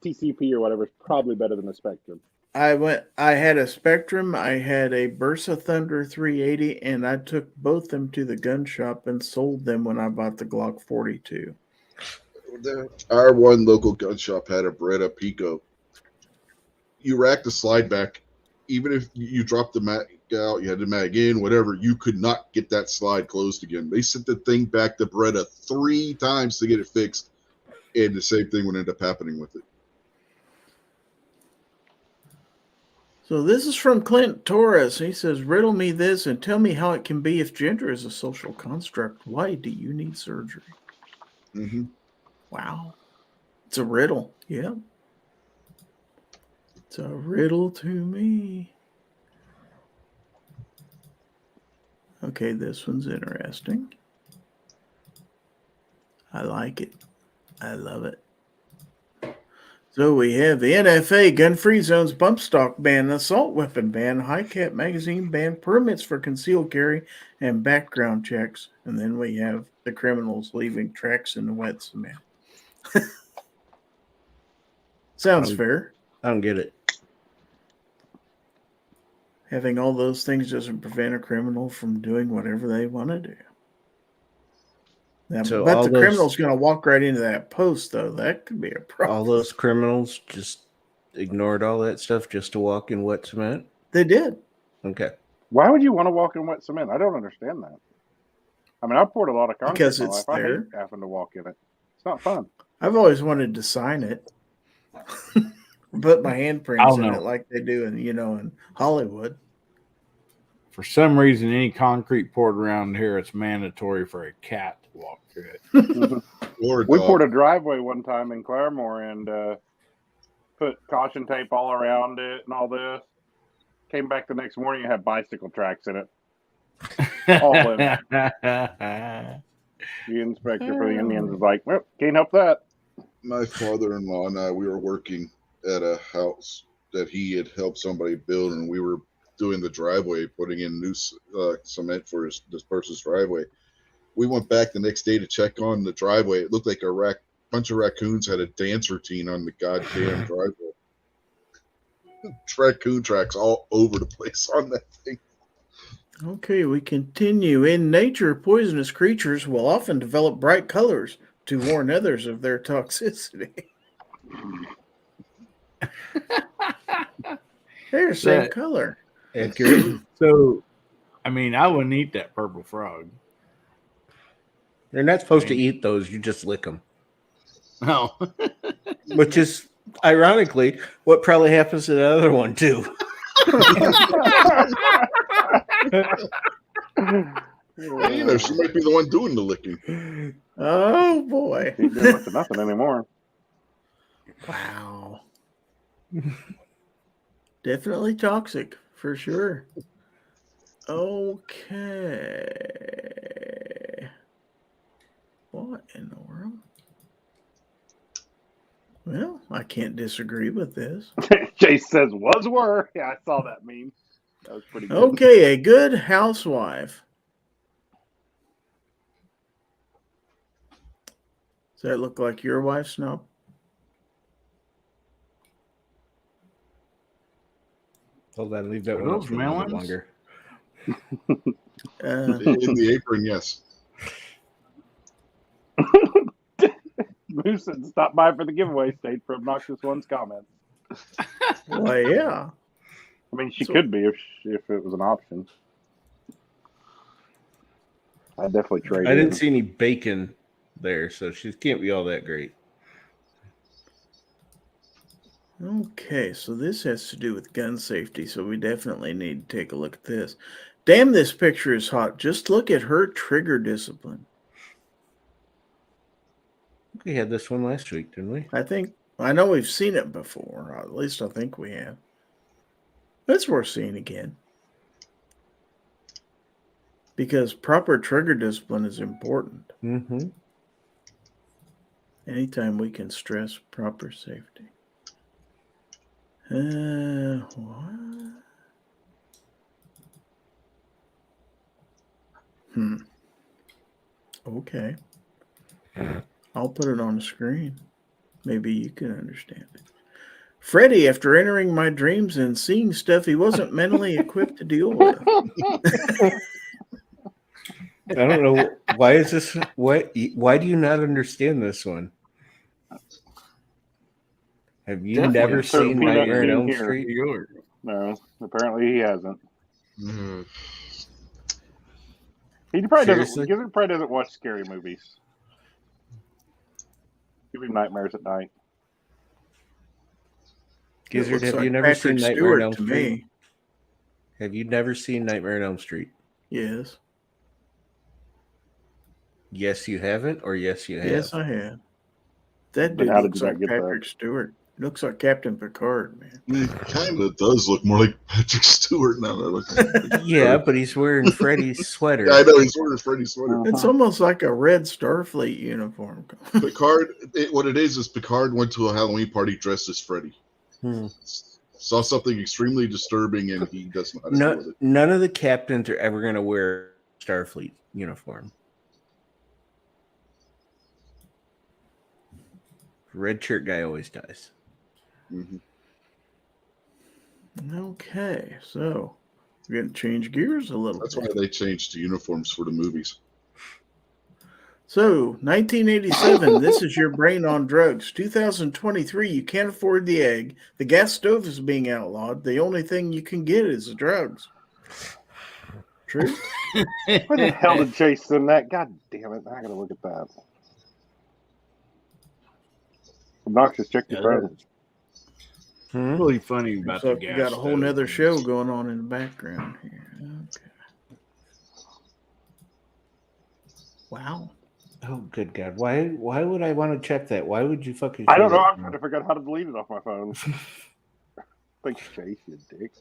Speaker 1: TCP or whatever is probably better than the Spectrum.
Speaker 2: I had a Spectrum, I had a Bursa Thunder 380, and I took both them to the gun shop and sold them when I bought the Glock 42.
Speaker 4: Our one local gun shop had a Beretta Pico. You rack the slide back, even if you dropped the mag out, you had the mag in, whatever, you could not get that slide closed again. They sent the thing back to Beretta 3 times to get it fixed, and the same thing would end up happening with it.
Speaker 2: So this is from Clint Torres. He says, riddle me this and tell me how it can be if gender is a social construct. Why do you need surgery?
Speaker 4: Mm-hmm.
Speaker 2: Wow. It's a riddle. Yeah. It's a riddle to me. Okay, this one's interesting. I like it. I love it. So we have the NFA gun-free zones, bump stock ban, assault weapon ban, high cap magazine ban, permits for concealed carry, and background checks. And then we have the criminals leaving tracks in the wet cement. Sounds fair.
Speaker 3: I don't get it.
Speaker 2: Having all those things doesn't prevent a criminal from doing whatever they want to do. Now,
Speaker 3: So
Speaker 2: but
Speaker 3: all
Speaker 2: the
Speaker 3: those-
Speaker 2: criminal's going to walk right into that post, though. That could be a problem.
Speaker 3: All those criminals just ignored all that stuff just to walk in wet cement?
Speaker 2: They did.
Speaker 3: Okay.
Speaker 1: Why would you want to walk in wet cement? I don't understand that. I mean, I've poured a lot of concrete
Speaker 2: Because
Speaker 1: in my
Speaker 2: it's
Speaker 1: life. I
Speaker 2: there.
Speaker 1: hate having to walk in it. It's not fun.
Speaker 2: I've always wanted to sign it. Put my
Speaker 6: I
Speaker 2: handprints
Speaker 6: don't
Speaker 2: in
Speaker 6: know.
Speaker 2: it like they do in Hollywood.
Speaker 6: For some reason, any concrete poured around here, it's mandatory for a cat to walk through it.
Speaker 4: Or
Speaker 1: We poured a driveway one time in Claremore, and put caution tape all around it and all this. Came back the next morning and had bicycle tracks in it. All in it. The inspector for the Indians was like, well, can't help that.
Speaker 4: My father-in-law and I, we were working at a house that he had helped somebody build, and we were doing the driveway, putting in new cement for this person's driveway. We went back the next day to check on the driveway. It looked like a bunch of raccoons had a dance routine on the goddamn driveway. Raccoon tracks all over the place on that thing.
Speaker 2: Okay, we continue. In nature, poisonous creatures will often develop bright colors to warn others of their toxicity. They're the same color.
Speaker 3: Accurate.
Speaker 6: So, I mean, I wouldn't eat that purple frog.
Speaker 3: You're not supposed to eat those. You just lick them.
Speaker 6: No.
Speaker 3: Which is, ironically, what probably happens to the other one, too.
Speaker 4: You know, she might be the one doing the licking.
Speaker 2: Oh, boy.
Speaker 1: Ain't doing much of nothing anymore.
Speaker 2: Wow. Definitely toxic, for sure. Okay. What in the world? Well, I can't disagree with this.
Speaker 1: Chase says, were. Yeah, I saw that meme. That was pretty good.
Speaker 2: Okay, a good housewife. Does that look like your wife, Snob?
Speaker 3: Hold on, leave that
Speaker 6: Are
Speaker 3: one up
Speaker 6: those
Speaker 3: for a little
Speaker 6: melons?
Speaker 3: longer.
Speaker 4: In the apron, yes.
Speaker 1: Moose said, stop by for the giveaway state for Obnoxious One's comments.
Speaker 2: Well, yeah.
Speaker 1: I mean, she could be if it was an option. I'd definitely trade
Speaker 3: I didn't
Speaker 1: in.
Speaker 3: see any bacon there, so she can't be all that great.
Speaker 2: Okay, so this has to do with gun safety, so we definitely need to take a look at this. Damn, this picture is hot. Just look at her trigger discipline.
Speaker 3: We had this one last week, didn't we?
Speaker 2: I know we've seen it before. At least I think we have. It's worth seeing again. Because proper trigger discipline is important.
Speaker 3: Mm-hmm.
Speaker 2: Anytime we can stress proper safety. What? Okay. I'll put it on the screen. Maybe you can understand it. Freddy, after entering my dreams and seeing stuff he wasn't mentally equipped to deal with.
Speaker 3: I don't know. Why is this? Why do you not understand this one? Have you never seen Nightmare on Elm Street?
Speaker 1: No, apparently he hasn't.
Speaker 4: Mm-hmm.
Speaker 1: He probably doesn't watch scary movies. Give him nightmares at night.
Speaker 3: Gizzard, have you never seen Nightmare on Elm Street? Have you never seen Nightmare on Elm Street?
Speaker 2: Yes.
Speaker 3: Yes, you haven't, or yes, you have?
Speaker 2: Yes, I have. That dude looks like Patrick Stewart. Looks like Captain Picard, man.
Speaker 4: He kind of does look more like Patrick Stewart now that I look at him.
Speaker 3: Yeah, but he's wearing Freddy's sweater.
Speaker 4: Yeah, I know, he's wearing Freddy's sweater.
Speaker 2: It's almost like a red Starfleet uniform.
Speaker 4: Picard, what it is Picard went to a Halloween party dressed as Freddy. Saw something extremely disturbing, and he doesn't know how to deal with it.
Speaker 3: None of the captains are ever going to wear Starfleet uniform. Red shirt guy always dies.
Speaker 4: Mm-hmm.
Speaker 2: Okay, so we're going to change gears a little
Speaker 4: That's
Speaker 2: bit.
Speaker 4: why they changed to uniforms for the movies.
Speaker 2: So, 1987, this is your brain on drugs. 2023, you can't afford the egg. The gas stove is being outlawed. The only thing you can get is the drugs. True?
Speaker 1: Where the hell did Chase send that? God damn it. I got to look at that. Obnoxious, check your phone.
Speaker 6: Really funny about
Speaker 2: So
Speaker 6: the gas
Speaker 2: you got a whole
Speaker 6: stove.
Speaker 2: nother show going on in the background here. Okay. Wow.
Speaker 3: Oh, good God! Why would I want to check that? Why would you fucking?
Speaker 1: I
Speaker 3: say
Speaker 1: don't know.
Speaker 3: that?
Speaker 1: I'm trying to figure out how to delete it off my phone. Thanks, Chase, you dick.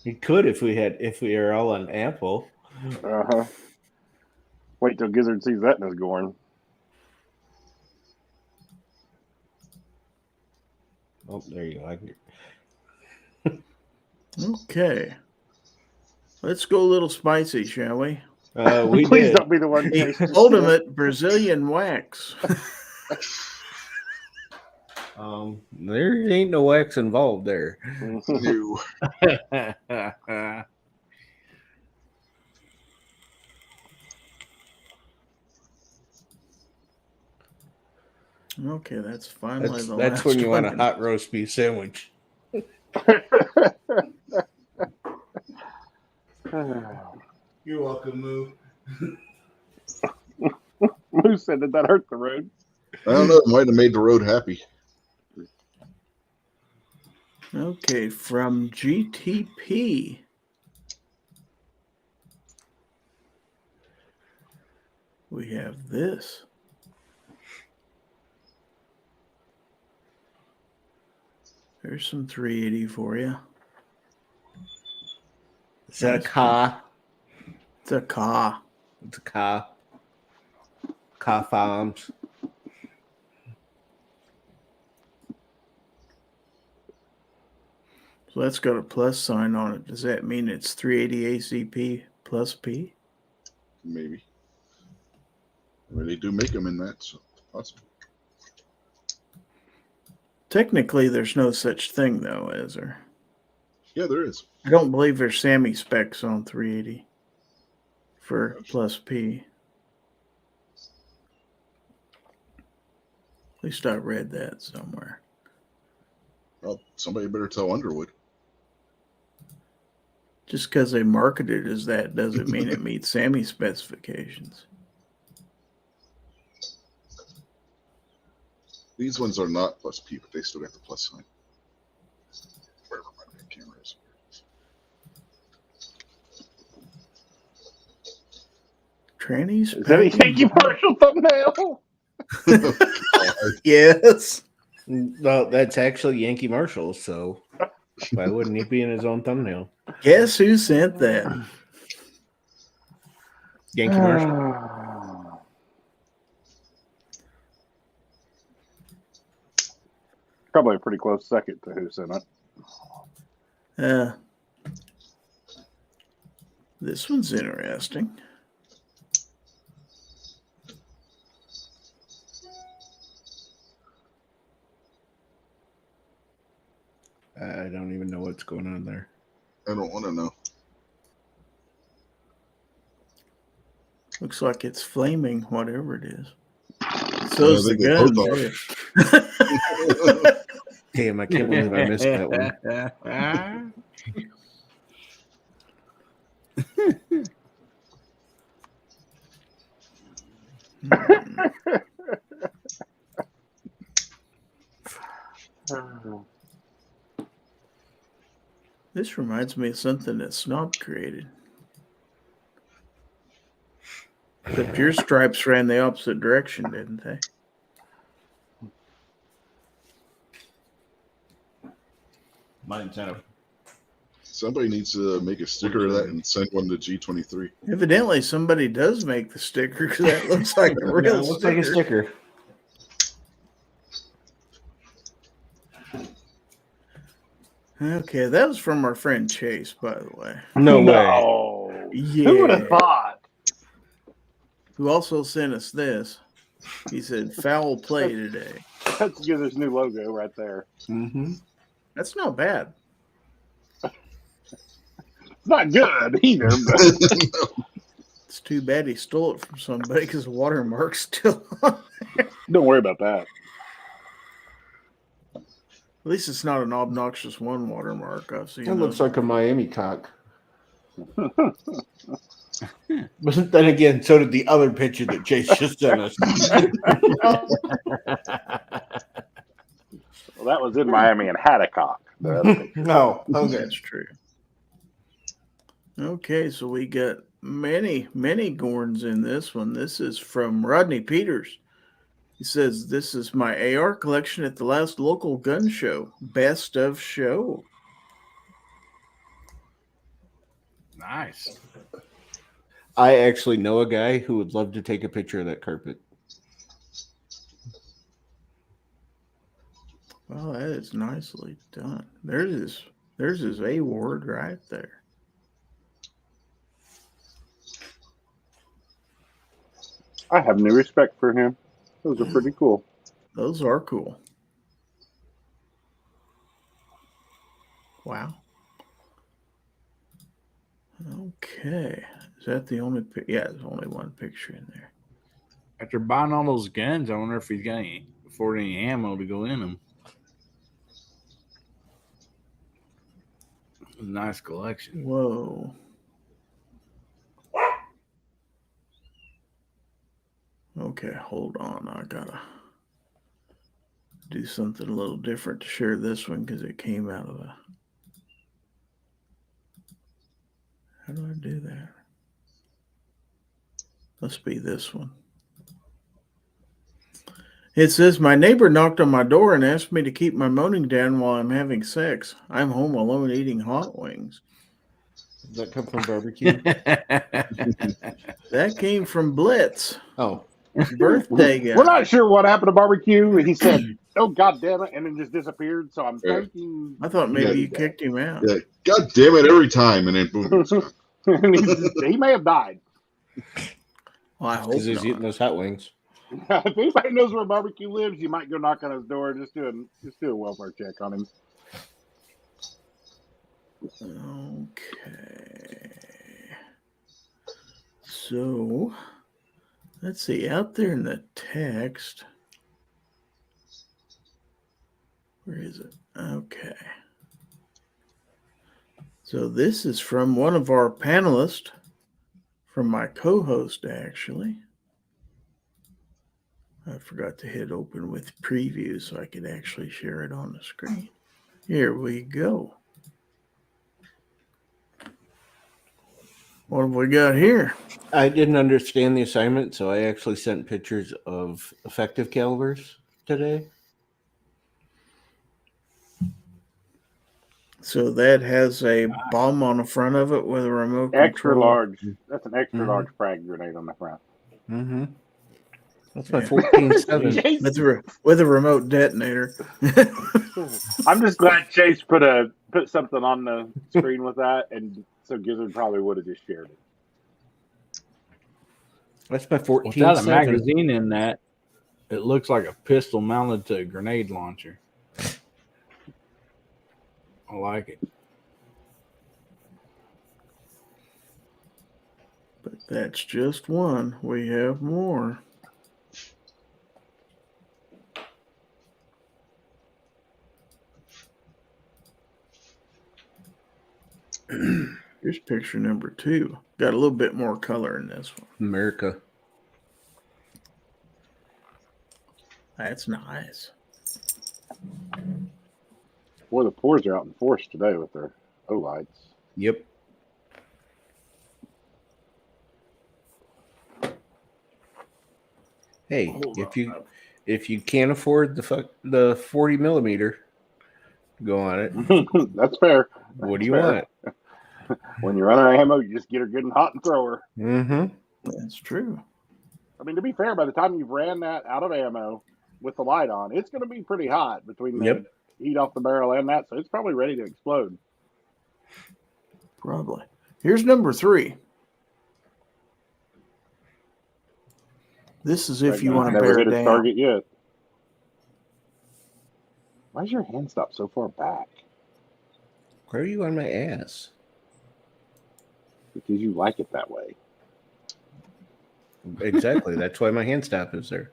Speaker 3: You could if we are all on Apple.
Speaker 1: Uh-huh. Wait till Gizzard sees that in his GORN.
Speaker 3: Oh, there you go.
Speaker 2: Okay. Let's go a little spicy, shall we?
Speaker 3: We
Speaker 1: Please
Speaker 3: did.
Speaker 1: don't be the one.
Speaker 2: The ultimate Brazilian wax.
Speaker 3: There ain't no wax involved there.
Speaker 4: You.
Speaker 2: Okay, that's finally the
Speaker 3: That's
Speaker 2: last
Speaker 3: when you want a
Speaker 2: one.
Speaker 3: hot roast beef sandwich. You're welcome, Moo.
Speaker 1: Who said that hurt the road?
Speaker 4: I don't know. It might have made the road happy.
Speaker 2: Okay, from GTP. We have this. There's some 380 for you.
Speaker 3: Is that a car?
Speaker 2: It's a car.
Speaker 3: It's a car. Car farms.
Speaker 2: So that's got a plus sign on it. Does that mean it's 380 ACP plus P?
Speaker 4: Maybe. I mean, they do make them in that, so it's possible.
Speaker 2: Technically, there's no such thing, though, is there?
Speaker 4: Yeah, there is.
Speaker 2: I don't believe there's SAMI specs on 380 for plus P. At least I read that somewhere.
Speaker 4: Well, somebody better tell Underwood.
Speaker 2: Just because they market it as that doesn't mean it meets SAMI specifications.
Speaker 4: These ones are not plus P, but they still got the plus sign. Wherever my big camera is.
Speaker 2: Trannies?
Speaker 1: Is that a Yankee Marshall thumbnail?
Speaker 2: Yes.
Speaker 3: No, that's actually Yankee Marshall, so why wouldn't he be in his own thumbnail?
Speaker 2: Guess who sent that?
Speaker 3: Yankee Marshall.
Speaker 1: Probably a pretty close second to who sent it.
Speaker 2: This one's interesting.
Speaker 3: I don't even know what's going on there.
Speaker 4: I don't want to know.
Speaker 2: Looks like it's flaming, whatever it is. So's the gun.
Speaker 3: Damn, I can't believe I missed that one.
Speaker 2: This reminds me of something that Snob created. Except your stripes ran the opposite direction, didn't they?
Speaker 3: Mine's kind of.
Speaker 4: Somebody needs to make a sticker of that and send one to G23.
Speaker 2: Evidently, somebody does make the sticker because that looks like a real
Speaker 3: Yeah, it looks like a sticker.
Speaker 2: Okay, that was from our friend Chase, by the way.
Speaker 3: No way.
Speaker 2: Yeah.
Speaker 1: Who would have thought?
Speaker 2: Who also sent us this. He said, foul play today.
Speaker 1: That's Gizzard's new logo right there.
Speaker 3: Mm-hmm.
Speaker 2: That's not bad.
Speaker 1: It's not good either, but
Speaker 2: It's too bad he stole it from somebody because the watermark's still on there.
Speaker 1: don't worry about that.
Speaker 2: At least it's not an obnoxious one watermark. I've seen
Speaker 3: It looks
Speaker 2: those.
Speaker 3: like a Miami cock. But then again, so did the other picture that Chase just sent us.
Speaker 1: Well, that was in Miami and had a cock.
Speaker 3: No, okay.
Speaker 2: That's true. Okay, so we got many GORNs in this one. This is from Rodney Peters. He says, "This is my AR collection at the last local gun show. Best of show."
Speaker 6: Nice.
Speaker 3: I actually know a guy who would love to take a picture of that carpet.
Speaker 2: Well, that is nicely done. There's his award right there.
Speaker 1: I have new respect for him. Those are pretty cool.
Speaker 2: Those are cool. Wow. Okay. Is that the only yeah, there's only one picture in there.
Speaker 6: After buying all those guns, I wonder if he's got afford any ammo to go in them. It's a nice collection.
Speaker 2: Whoa. Okay, hold on. I gotta do something a little different to share this one because it came out of a. How do I do that? Must be this one. It says, "My neighbor knocked on my door and asked me to keep my moaning down while I'm having sex. I'm home alone eating hot wings."
Speaker 3: Does that come from barbecue?
Speaker 2: That came from Blitz.
Speaker 3: Oh.
Speaker 2: Birthday guy.
Speaker 1: We're not sure what happened to barbecue. He said, "Oh, God damn it," and then just disappeared. So I'm thinking.
Speaker 2: I thought maybe you kicked him out.
Speaker 4: Yeah, God damn it, every time, and then boom.
Speaker 1: He may have died.
Speaker 2: Well, I hope
Speaker 3: Because he's
Speaker 2: not.
Speaker 3: eating those hot wings.
Speaker 1: If anybody knows where barbecue lives, you might go knock on his door. Just do a welfare check on him.
Speaker 2: Okay. So, let's see. Out there in the text. Where is it? Okay. So this is from one of our panelists, from my co-host, actually. I forgot to hit open with preview so I could actually share it on the screen. Here we go. What have we got here?
Speaker 3: I didn't understand the assignment, so I actually sent pictures of effective calibers today.
Speaker 2: So that has a bomb on the front of it with a remote
Speaker 1: Extra
Speaker 2: control.
Speaker 1: large. That's an extra large frag grenade on the front.
Speaker 3: Mm-hmm. That's my 14.7.
Speaker 2: with a remote detonator.
Speaker 1: I'm just glad Chase put something on the screen with that, and so Gizzard probably would have just shared it.
Speaker 3: That's my 14.7.
Speaker 6: Without a magazine in that, it looks like a pistol mounted to a grenade launcher. I like it.
Speaker 2: But that's just one. We have more. Here's picture number 2. Got a little bit more color in this one.
Speaker 3: America.
Speaker 2: That's nice.
Speaker 1: Boy, the poors are out in force today with their O-lights.
Speaker 3: Yep. Hey, if you can't afford the 40 millimeter, go on it.
Speaker 1: That's fair.
Speaker 3: What do you want?
Speaker 1: When you're running out of ammo, you just get her good and hot and throw her.
Speaker 3: Mm-hmm.
Speaker 2: That's true.
Speaker 1: I mean, to be fair, by the time you've ran that out of ammo with the light on, it's going to be pretty hot between the heat off the barrel and that, so it's probably ready to explode.
Speaker 2: Probably. Here's number 3. This is if you want to bear
Speaker 1: hit
Speaker 2: it
Speaker 1: its
Speaker 2: down.
Speaker 1: target yet. Why is your hand stop so far back?
Speaker 3: Why are you on my ass?
Speaker 1: Because you like it that way.
Speaker 3: Exactly. That's why my hand stop is there.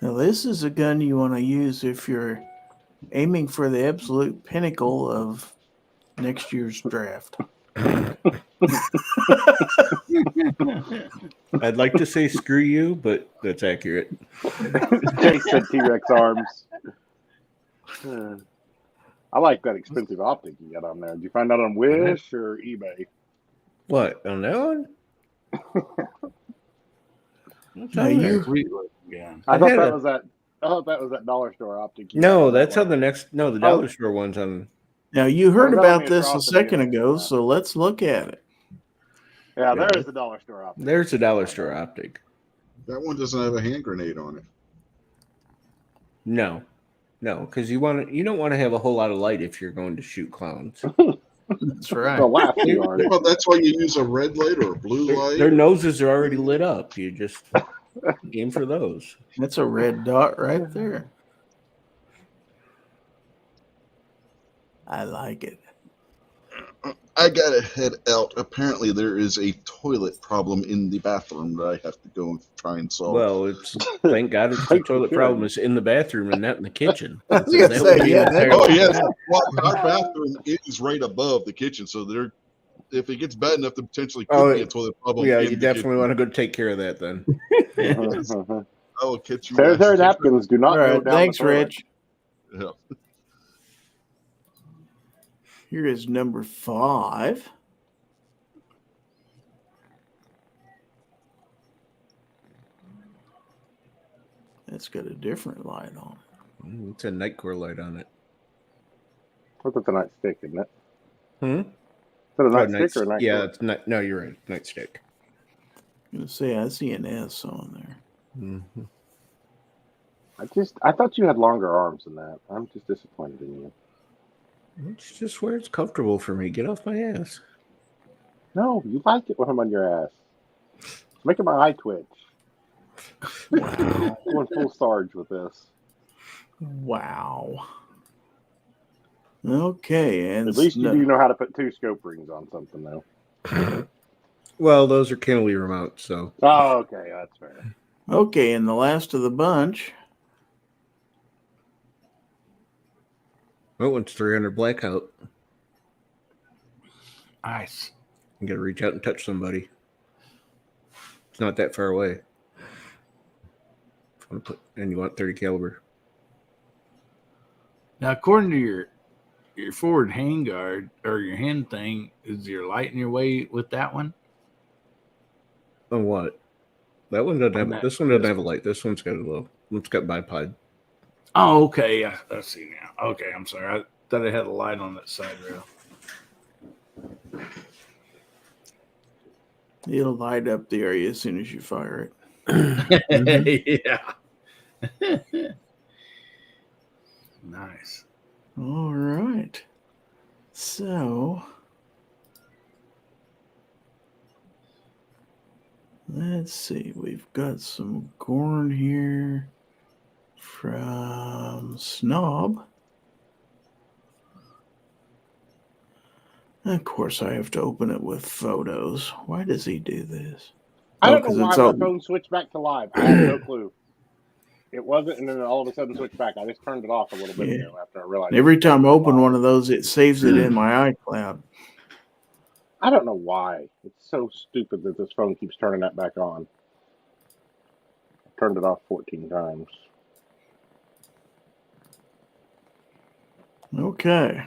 Speaker 2: Now, this is a gun you want to use if you're aiming for the absolute pinnacle of next year's draft.
Speaker 3: I'd like to say screw you, but that's accurate.
Speaker 1: Chase said T-Rex arms. I like that expensive optic you got on there. Did you find that on Wish or eBay?
Speaker 3: What on that one?
Speaker 2: Now you,
Speaker 1: I thought that was that. I thought that was that dollar store optic.
Speaker 3: No, that's on the next. No, the dollar store one's on.
Speaker 2: now you heard
Speaker 1: Oh, is that on
Speaker 2: about
Speaker 1: the
Speaker 2: this a
Speaker 1: atrocity
Speaker 2: second
Speaker 1: area?
Speaker 2: ago,
Speaker 1: Yeah.
Speaker 2: so let's look at it.
Speaker 1: Yeah, there's the dollar store optic.
Speaker 3: There's the dollar store optic.
Speaker 4: That one doesn't have a hand grenade on it.
Speaker 3: No, because you don't want to have a whole lot of light if you're going to shoot clowns.
Speaker 2: That's right.
Speaker 1: The last you are.
Speaker 4: Well, that's why you use a red light or a blue light.
Speaker 3: Their noses are already lit up. You just aim for those.
Speaker 2: That's a red dot right there. I like it.
Speaker 4: I gotta head out. Apparently, there is a toilet problem in the bathroom that I have to go and try and solve.
Speaker 3: Well, it's thank God it's the toilet problem is in the bathroom and not in the kitchen.
Speaker 2: I was gonna say, yeah, that-
Speaker 4: Oh yes, well, our bathroom is right above the kitchen, so there, if it gets bad enough, to potentially could be a toilet problem.
Speaker 3: Yeah,
Speaker 4: in
Speaker 3: you
Speaker 4: the
Speaker 3: definitely
Speaker 4: kitchen.
Speaker 3: want to go take care of that then.
Speaker 4: I will catch you.
Speaker 1: Sanitary
Speaker 4: guys.
Speaker 1: napkins do not
Speaker 2: All
Speaker 1: go
Speaker 2: right,
Speaker 1: down
Speaker 2: thanks,
Speaker 1: the toilet.
Speaker 2: Rich.
Speaker 4: Yeah.
Speaker 2: Here is number 5. That's got a different light on it.
Speaker 3: It's a Nightcore light on it.
Speaker 1: What's a nightstick, isn't it?
Speaker 3: Hmm?
Speaker 1: Is that a nightstick or a nightstick?
Speaker 3: Yeah, it's not. No, you're right. Nightstick.
Speaker 2: I'm gonna say I see an S on there.
Speaker 3: Mm-hmm.
Speaker 1: I thought you had longer arms than that. I'm just disappointed in you.
Speaker 3: It's just where it's comfortable for me. Get off my ass.
Speaker 1: No, you like it when I'm on your ass. It's making my eye twitch.
Speaker 2: Wow.
Speaker 1: Going full Sarge with this.
Speaker 2: Wow. Okay, and
Speaker 1: At least you do know how to put 2 scope rings on something, though.
Speaker 3: Well, those are cantilever mounts, so.
Speaker 1: Oh, okay, that's fair.
Speaker 2: Okay, and the last of the bunch.
Speaker 3: That one's 300 blackout.
Speaker 6: Nice.
Speaker 3: You got to reach out and touch somebody. It's not that far away. And you want 30 caliber.
Speaker 6: Now, according to your forward handguard or your hand thing, is your light in your way with that one?
Speaker 3: On what? That one doesn't
Speaker 6: On
Speaker 3: have.
Speaker 6: that-
Speaker 3: This one doesn't have a light. This one's got a low. It's got bipod.
Speaker 6: Oh, okay. Yeah, I see now. Okay, I'm sorry. I thought it had a light on that side rail.
Speaker 2: It'll light up the area as soon as you fire it.
Speaker 6: Yeah. Nice.
Speaker 2: All right. So let's see. We've got some GORN here from Snob. Of course, I have to open it with photos. Why does he do this?
Speaker 1: I don't
Speaker 2: 'cause
Speaker 1: know why
Speaker 2: it's
Speaker 1: my
Speaker 2: all-
Speaker 1: phone switched back to live. I have no clue. It wasn't, and then all of a sudden switched back. I just turned it off a little bit ago after I realized.
Speaker 2: Every time I open one of those, it saves it in my iCloud.
Speaker 1: I don't know why. It's so stupid that this phone keeps turning that back on. I turned it off 14 times.
Speaker 2: Okay.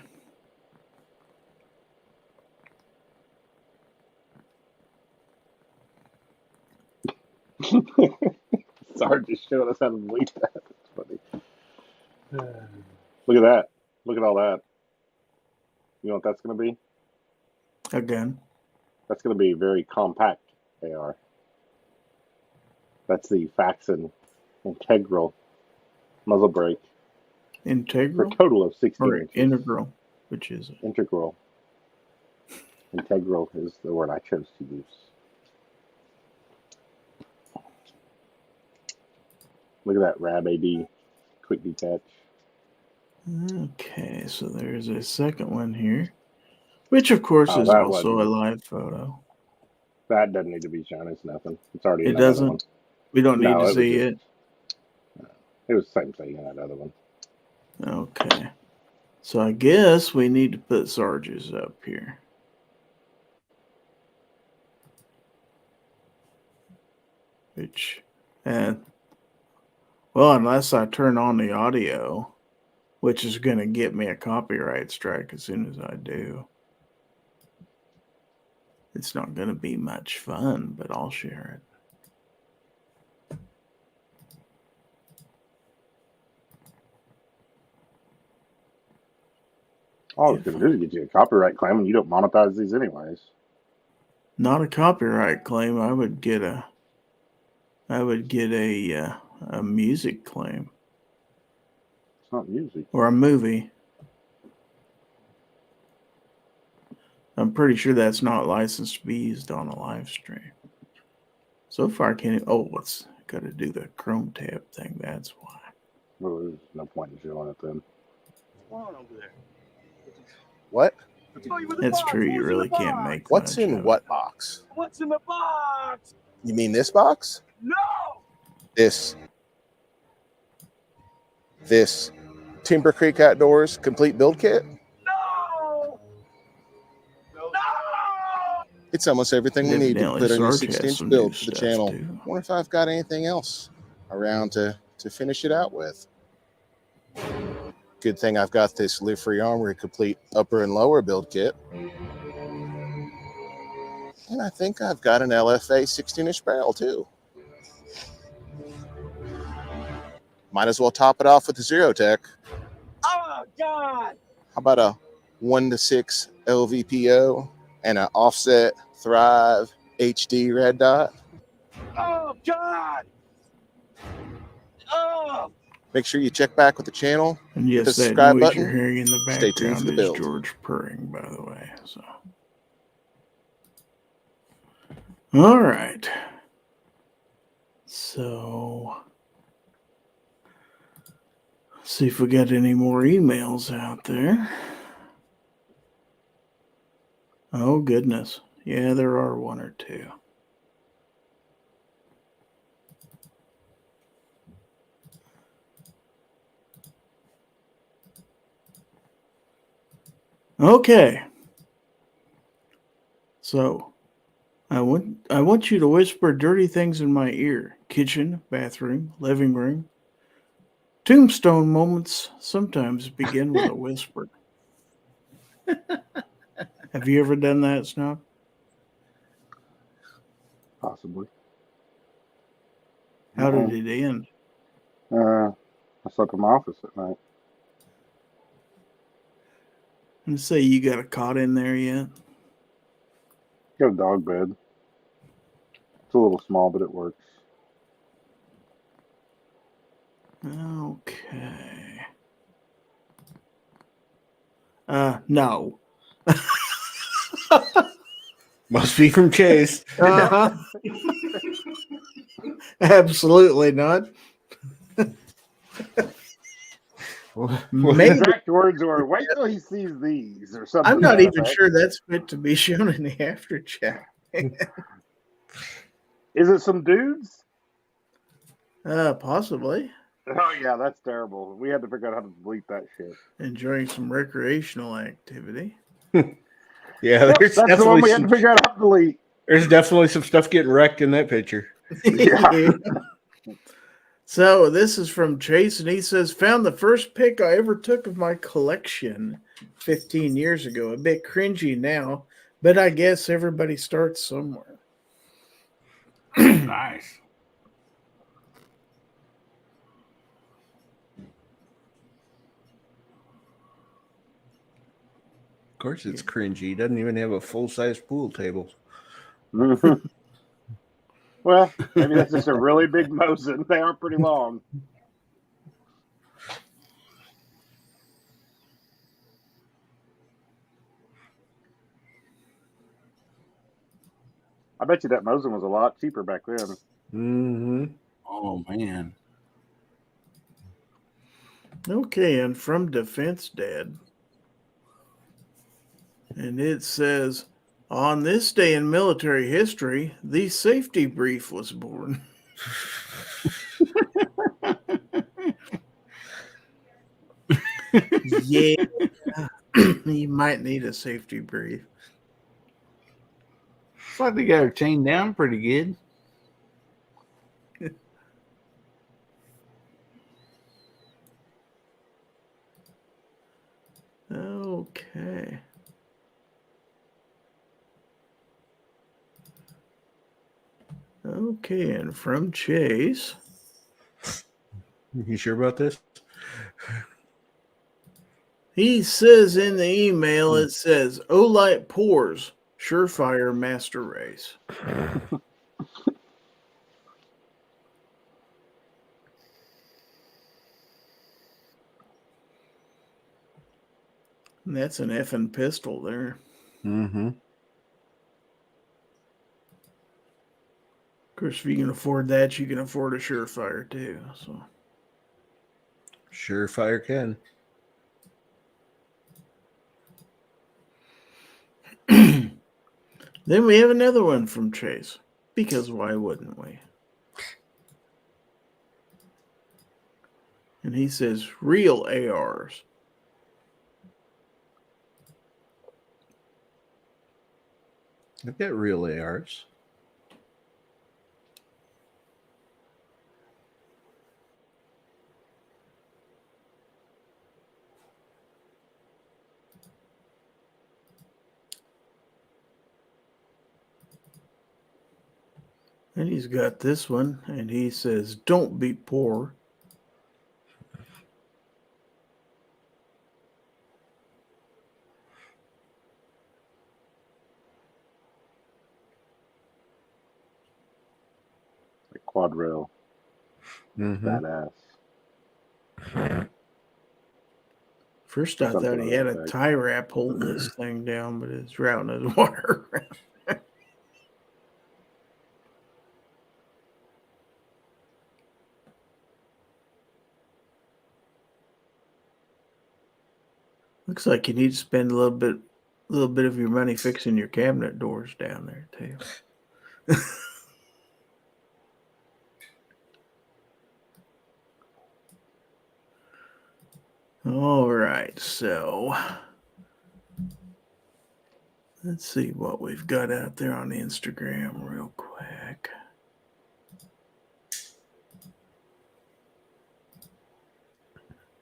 Speaker 1: Sorry, just showing us how to delete that. It's funny. Look at that. Look at all that. You know what that's going to be?
Speaker 2: Again.
Speaker 1: That's going to be a very compact AR. That's the Faxon Integral muzzle brake for
Speaker 2: Integral
Speaker 1: a total of 16
Speaker 2: or
Speaker 1: inches.
Speaker 2: integral? Which is it?
Speaker 1: Integral. Integral is the word I chose to use. Look at that Rab AD quick detach.
Speaker 2: Okay, so there's a second one here, which of course
Speaker 1: Oh,
Speaker 2: is
Speaker 1: that
Speaker 2: also a
Speaker 1: wasn't-
Speaker 2: live photo.
Speaker 1: That doesn't need to be shown. It's nothing. It's already in
Speaker 2: It
Speaker 1: that other
Speaker 2: doesn't?
Speaker 1: one.
Speaker 2: We don't need
Speaker 1: No,
Speaker 2: to
Speaker 1: was
Speaker 2: see
Speaker 1: just- It was the same thing in that other one.
Speaker 2: it. Okay. So I guess we need to put Sarge's up here. Which, well, unless I turn on the audio. which is going to get me a copyright strike as soon as I do. It's not going to be much fun, but I'll share it.
Speaker 1: All it's going to do is get you a copyright claim, and you don't monetize these anyways.
Speaker 2: Not a copyright claim. I would get a music claim.
Speaker 1: It's not music.
Speaker 2: Or a movie. I'm pretty sure that's not licensed to be used on a live stream. So far, I can't. Oh, it's got to do the Chrome tab thing. That's why.
Speaker 1: Well, there's no point in showing it then.
Speaker 7: What's on over there? What?
Speaker 2: It's true. You really can't make.
Speaker 7: What's in what box? What's in the box? You mean this box? No. This Timber Creek Outdoors complete build kit? No. It's almost everything we need to put on your 6-inch build for the channel. I wonder if I've got anything else around to finish it out with. Good thing I've got this Live Free Armory complete upper and lower build kit. And I think I've got an LFA 16-inch barrel too. Might as well top it off with the Zero Tech. Oh, God! How about a 1:6 LVPO and an offset Thrive HD red dot? Oh, God! Oh! Make sure you check back with the channel.
Speaker 2: And yes,
Speaker 7: the
Speaker 2: that
Speaker 7: subscribe
Speaker 2: noise
Speaker 7: button.
Speaker 2: you're hearing in the
Speaker 7: Stay tuned for
Speaker 2: background
Speaker 7: the
Speaker 2: is
Speaker 7: build.
Speaker 2: George purring, by the way. So, all right. So, see if we got any more emails out there. Oh goodness, yeah, there are one or two. Okay. So, I want you to whisper dirty things in my ear. Kitchen, bathroom, living room. Tombstone moments sometimes begin with a whisper. Have you ever done that, Snob?
Speaker 1: Possibly.
Speaker 2: How did it end?
Speaker 1: I slept in my office at night.
Speaker 2: And say you got a cot in there yet?
Speaker 1: Got a dog bed. It's a little small, but it works.
Speaker 2: Okay. No.
Speaker 3: Must be from Chase.
Speaker 2: Uh-huh. Absolutely not.
Speaker 1: Maybe. Exact words or wait till he sees these or something.
Speaker 2: I'm not even sure that's meant to be shown in the after chat.
Speaker 1: Is it some dudes?
Speaker 2: Possibly.
Speaker 1: Oh yeah, that's terrible. We had to figure out how to delete that shit.
Speaker 2: Enjoying some recreational activity.
Speaker 3: Yeah,
Speaker 1: that's the one we had to figure out how to delete.
Speaker 3: There's definitely some stuff getting wrecked in that picture.
Speaker 1: Yeah.
Speaker 2: So this is from Chase, and he says, found the first pic I ever took of my collection 15 years ago. A bit cringy now, but I guess everybody starts somewhere.
Speaker 6: Nice.
Speaker 3: Of course it's cringy. He doesn't even have a full-size pool table.
Speaker 1: Well, maybe that's just a really big Mosin. They are pretty long. I bet you that Mosin was a lot cheaper back then.
Speaker 3: Mm-hmm.
Speaker 6: Oh, man.
Speaker 2: Okay, and from Defense Dad. And it says, on this day in military history, the safety brief was born. Yeah, you might need a safety brief.
Speaker 6: Looks like they got her chained down pretty good.
Speaker 2: Okay. Okay, and from Chase.
Speaker 3: You sure about this?
Speaker 2: He says in the email, it says, Olight Pours, Surefire Master Race. And that's an effing pistol there.
Speaker 3: Mm-hmm.
Speaker 2: Of course, if you can afford that, you can afford a Surefire too. So,
Speaker 3: Surefire can.
Speaker 2: Then we have another one from Chase, because why wouldn't we? And he says, real ARs.
Speaker 3: I've got real ARs.
Speaker 2: And he's got this one, and he says, don't be poor.
Speaker 1: The quad rail.
Speaker 3: Mm-hmm.
Speaker 1: Badass.
Speaker 2: First, I thought he had a tie wrap holding this thing down, but it's routing his water around. Looks like you need to spend a little bit of your money fixing your cabinet doors down there too. All right, so let's see what we've got out there on Instagram real quick.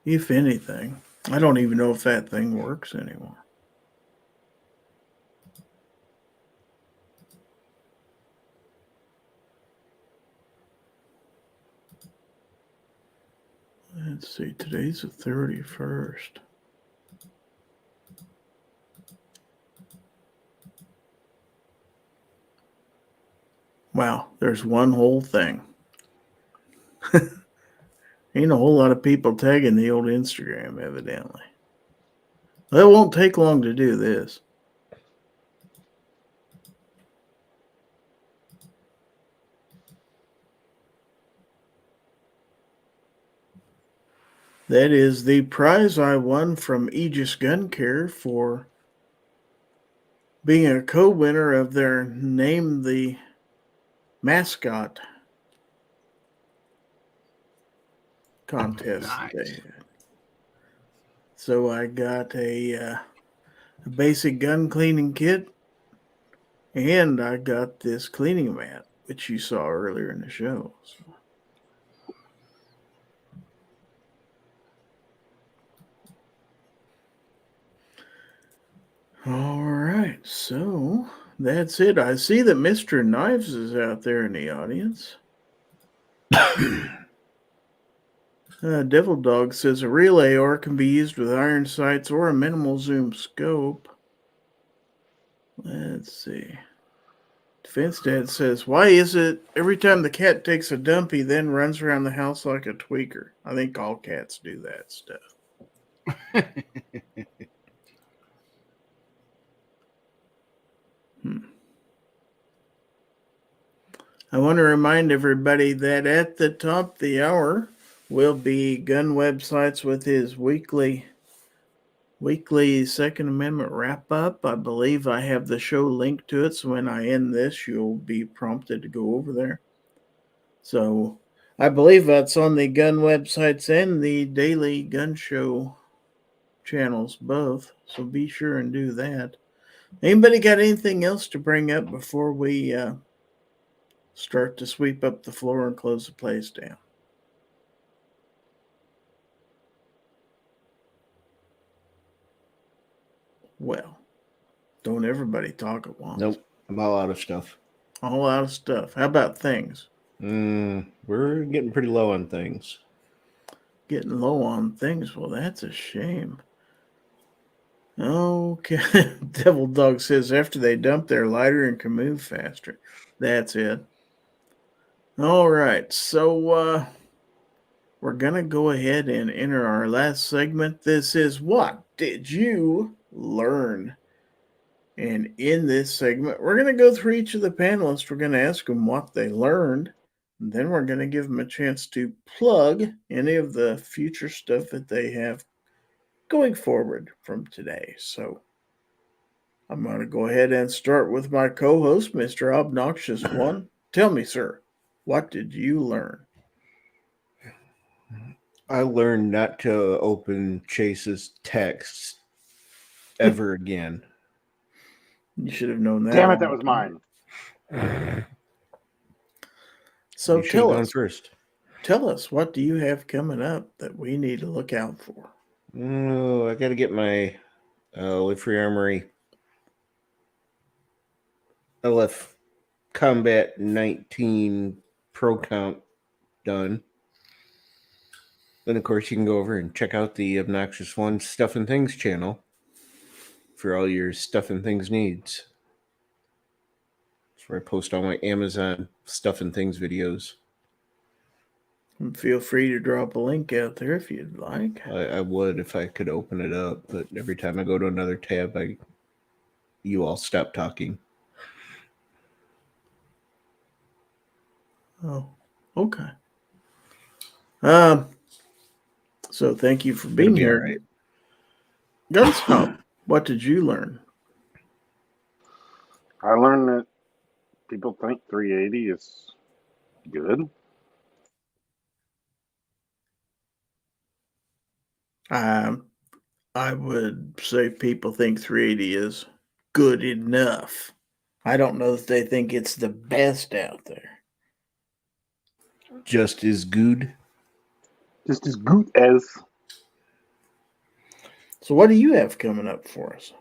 Speaker 2: If anything, I don't even know if that thing works anymore. Let's see, today's the 31st. Wow, there's one whole thing. Ain't a whole lot of people tagging the old Instagram, evidently. It won't take long to do this. That is the prize I won from Aegis Gun Care for being a co-winner of their Name the Mascot contest.
Speaker 6: Nice.
Speaker 2: So I got a basic gun cleaning kit, and I got this cleaning mat, which you saw earlier in the show. So. All right, so that's it. I see that Mr. Knives is out there in the audience. Devil Dog says a real AR can be used with iron sights or a minimal zoom scope. Let's see. Defense Dad says, why is it every time the cat takes a dump, he then runs around the house like a tweaker? I think all cats do that stuff. I want to remind everybody that at the top of the hour will be Gun Websites with his weekly Second Amendment wrap-up. I believe I have the show linked to it, so when I end this, you'll be prompted to go over there. So I believe that's on the Gun Websites and the Daily Gun Show channels both, so be sure and do that. Anybody got anything else to bring up before we start to sweep up the floor and close the place down? Well, don't everybody talk at once.
Speaker 3: Nope. I'm all out of stuff.
Speaker 2: All out of stuff. How about things?
Speaker 3: We're getting pretty low on things.
Speaker 2: Getting low on things. Well, that's a shame. Okay. Devil Dog says after they dump, they're lighter and can move faster. That's it. All right. So we're going to go ahead and enter our last segment. This is What Did You Learn? And in this segment, we're going to go through each of the panelists. We're going to ask them what they learned. And then we're going to give them a chance to plug any of the future stuff that they have going forward from today. So I'm going to go ahead and start with my co-host, Mr. Obnoxious One. Tell me, sir, what did you learn?
Speaker 3: I learned not to open Chase's texts ever again.
Speaker 2: You should have known that.
Speaker 1: Damn it, that was mine.
Speaker 2: So
Speaker 3: You should have
Speaker 2: tell
Speaker 3: gone
Speaker 2: us,
Speaker 3: first.
Speaker 2: tell us, what do you have coming up that we need to look out for?
Speaker 3: Oh, I got to get my Live Free Armory LF Combat 19 Pro Count done. Then, of course, you can go over and check out the Obnoxious One Stuff and Things channel for all your stuff and things needs. That's where I post all my Amazon stuff and things videos.
Speaker 2: And feel free to drop a link out there if you'd like.
Speaker 3: I would if I could open it up, but every time I go to another tab, you all stop talking.
Speaker 2: Oh, okay. So thank you for being
Speaker 3: It'll be
Speaker 2: here.
Speaker 3: all right.
Speaker 2: Gunsmoke, what did you learn?
Speaker 1: I learned that people think 380 is good.
Speaker 2: I would say people think 380 is good enough. I don't know if they think it's the best out there.
Speaker 3: Just as good.
Speaker 1: Just as good as.
Speaker 2: So what do you have coming up for us?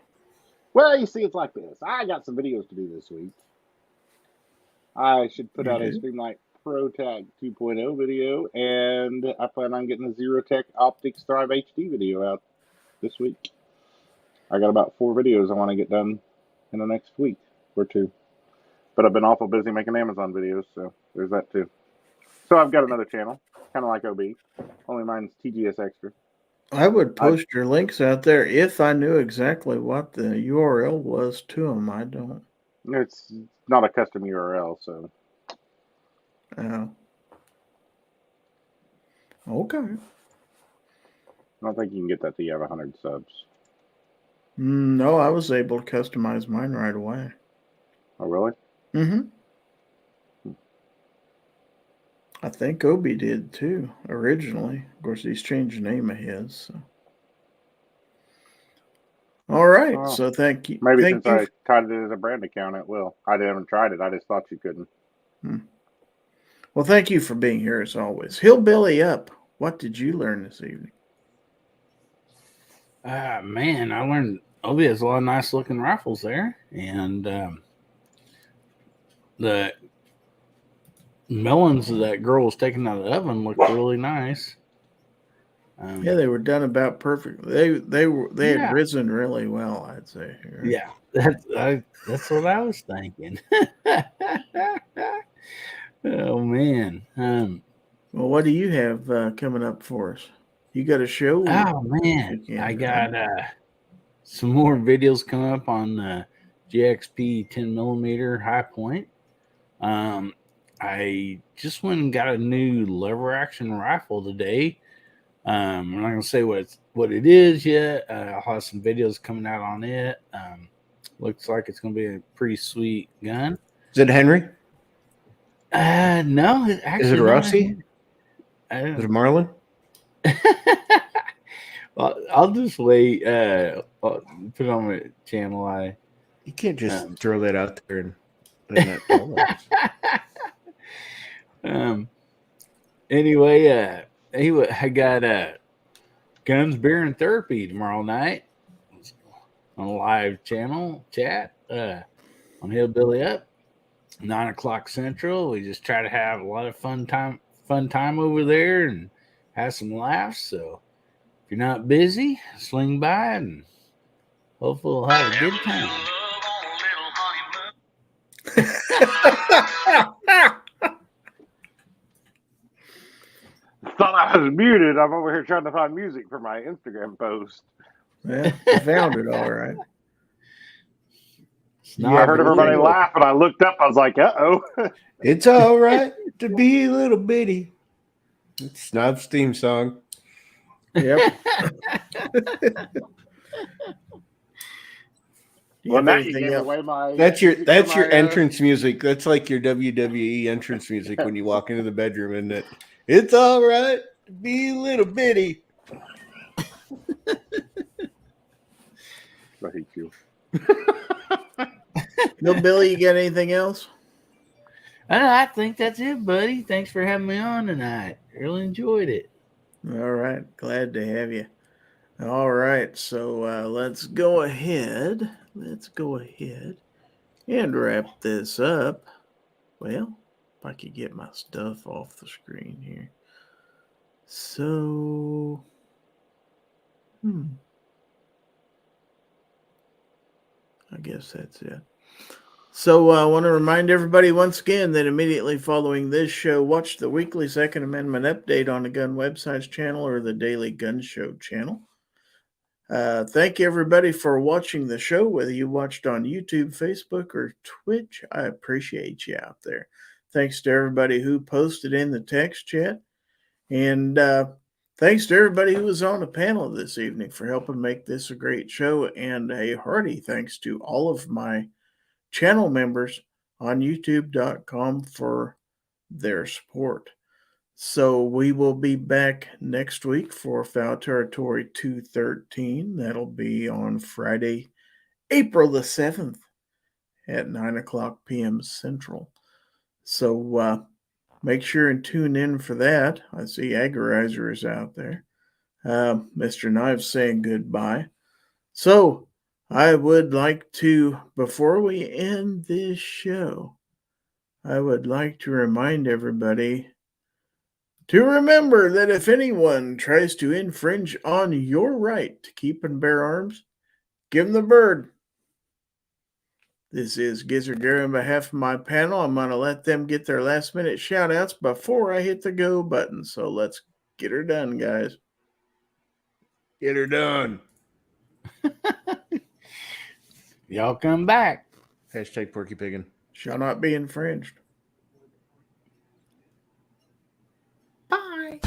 Speaker 1: Well, you see, it's like this. I got some videos to do this week. I should put out a Streamlight Pro Tag 2.0 video, and I plan on getting a Zero Tech Optics Thrive HD video out this week. I got about 4 videos I want to get done in the next week or 2. But I've been awful busy making Amazon videos, so there's that too. So I've got another channel, kind of like OB, only mine's TGS Extra.
Speaker 2: I would post your links out there if I knew exactly what the URL was to them. I don't.
Speaker 1: It's not a custom URL, so.
Speaker 2: Oh. Okay.
Speaker 1: I don't think you can get that till you have 100 subs.
Speaker 2: No, I was able to customize mine right away.
Speaker 1: Oh, really?
Speaker 2: Mm-hmm. I think Obi did too, originally. Of course, he's changed the name of his. So. All right.
Speaker 1: Well,
Speaker 2: so thank you.
Speaker 1: Maybe
Speaker 2: thank
Speaker 1: since
Speaker 2: you.
Speaker 1: I tied it as a brand account, it will. I haven't tried it. I just thought you couldn't.
Speaker 2: Well, thank you for being here as always. Hillbilly Up, what did you learn this evening?
Speaker 6: Man, I learned Obi has a lot of nice looking rifles there. And the melons that girl was taking out of the oven looked really nice.
Speaker 2: Yeah, they were done about perfectly. They had risen really well, I'd say.
Speaker 6: Yeah, that's what I was thinking. Oh man.
Speaker 2: Well, what do you have coming up for us? You got a show?
Speaker 6: Oh man, I got some more videos coming up on the GXP 10mm high point. I just went and got a new lever action rifle today. I'm not gonna say what it is yet. I'll have some videos coming out on it. Looks like it's gonna be a pretty sweet gun.
Speaker 3: Is it Henry?
Speaker 6: No, actually,
Speaker 3: is it Rossi? Is it Marlin?
Speaker 6: Well, I'll just wait. I'll put it on my channel.
Speaker 3: You can't just throw that out there and not tell us.
Speaker 6: Anyway, I got Guns, Beer, and Therapy tomorrow night on a live channel chat on Hillbilly Up, 9 o'clock Central. We just try to have a lot of fun time over there and have some laughs. So if you're not busy, swing by and hopefully we'll have a good time.
Speaker 1: Thought I was muted. I'm over here trying to find music for my Instagram post.
Speaker 2: Yeah, I found it all right.
Speaker 1: Yeah, I heard everybody laugh, and I looked up. I was like, "Uh-oh."
Speaker 3: It's all right to be a little bitty. It's Snob's theme song.
Speaker 2: Yep.
Speaker 1: Well, now you gave away my.
Speaker 3: That's your entrance music. That's like your WWE entrance music when you walk into the bedroom, isn't it? It's all right to be a little bitty.
Speaker 1: I hate you.
Speaker 2: No, Billy, you got anything else?
Speaker 6: I think that's it, buddy. Thanks for having me on tonight. Really enjoyed it.
Speaker 2: All right. Glad to have you. All right. So let's go ahead. And wrap this up. Well, if I could get my stuff off the screen here. So, I guess that's it. So I want to remind everybody once again that immediately following this show, watch the weekly Second Amendment update on the Gun Websites channel or the Daily Gun Show channel. Thank you, everybody, for watching the show, whether you watched on YouTube, Facebook, or Twitch. I appreciate you out there. Thanks to everybody who posted in the text chat. And thanks to everybody who was on the panel this evening for helping make this a great show. And a hearty thanks to all of my channel members on youtube.com for their support. So we will be back next week for Fowl Territory 213. That'll be on Friday, April the 7th at 9 o'clock p.m. Central. So make sure and tune in for that. I see Agorizer is out there. Mr. Knives saying goodbye. So I would like to, before we end this show, I would like to remind everybody to remember that if anyone tries to infringe on your right to keep and bear arms, give them the bird. This is Gizzard Gary on behalf of my panel. I'm going to let them get their last minute shout outs before I hit the go button. So let's get her done, guys.
Speaker 3: Get her done.
Speaker 6: Y'all come back.
Speaker 3: Hashtag Porky Piggin.
Speaker 2: Shall not be infringed.
Speaker 6: Bye.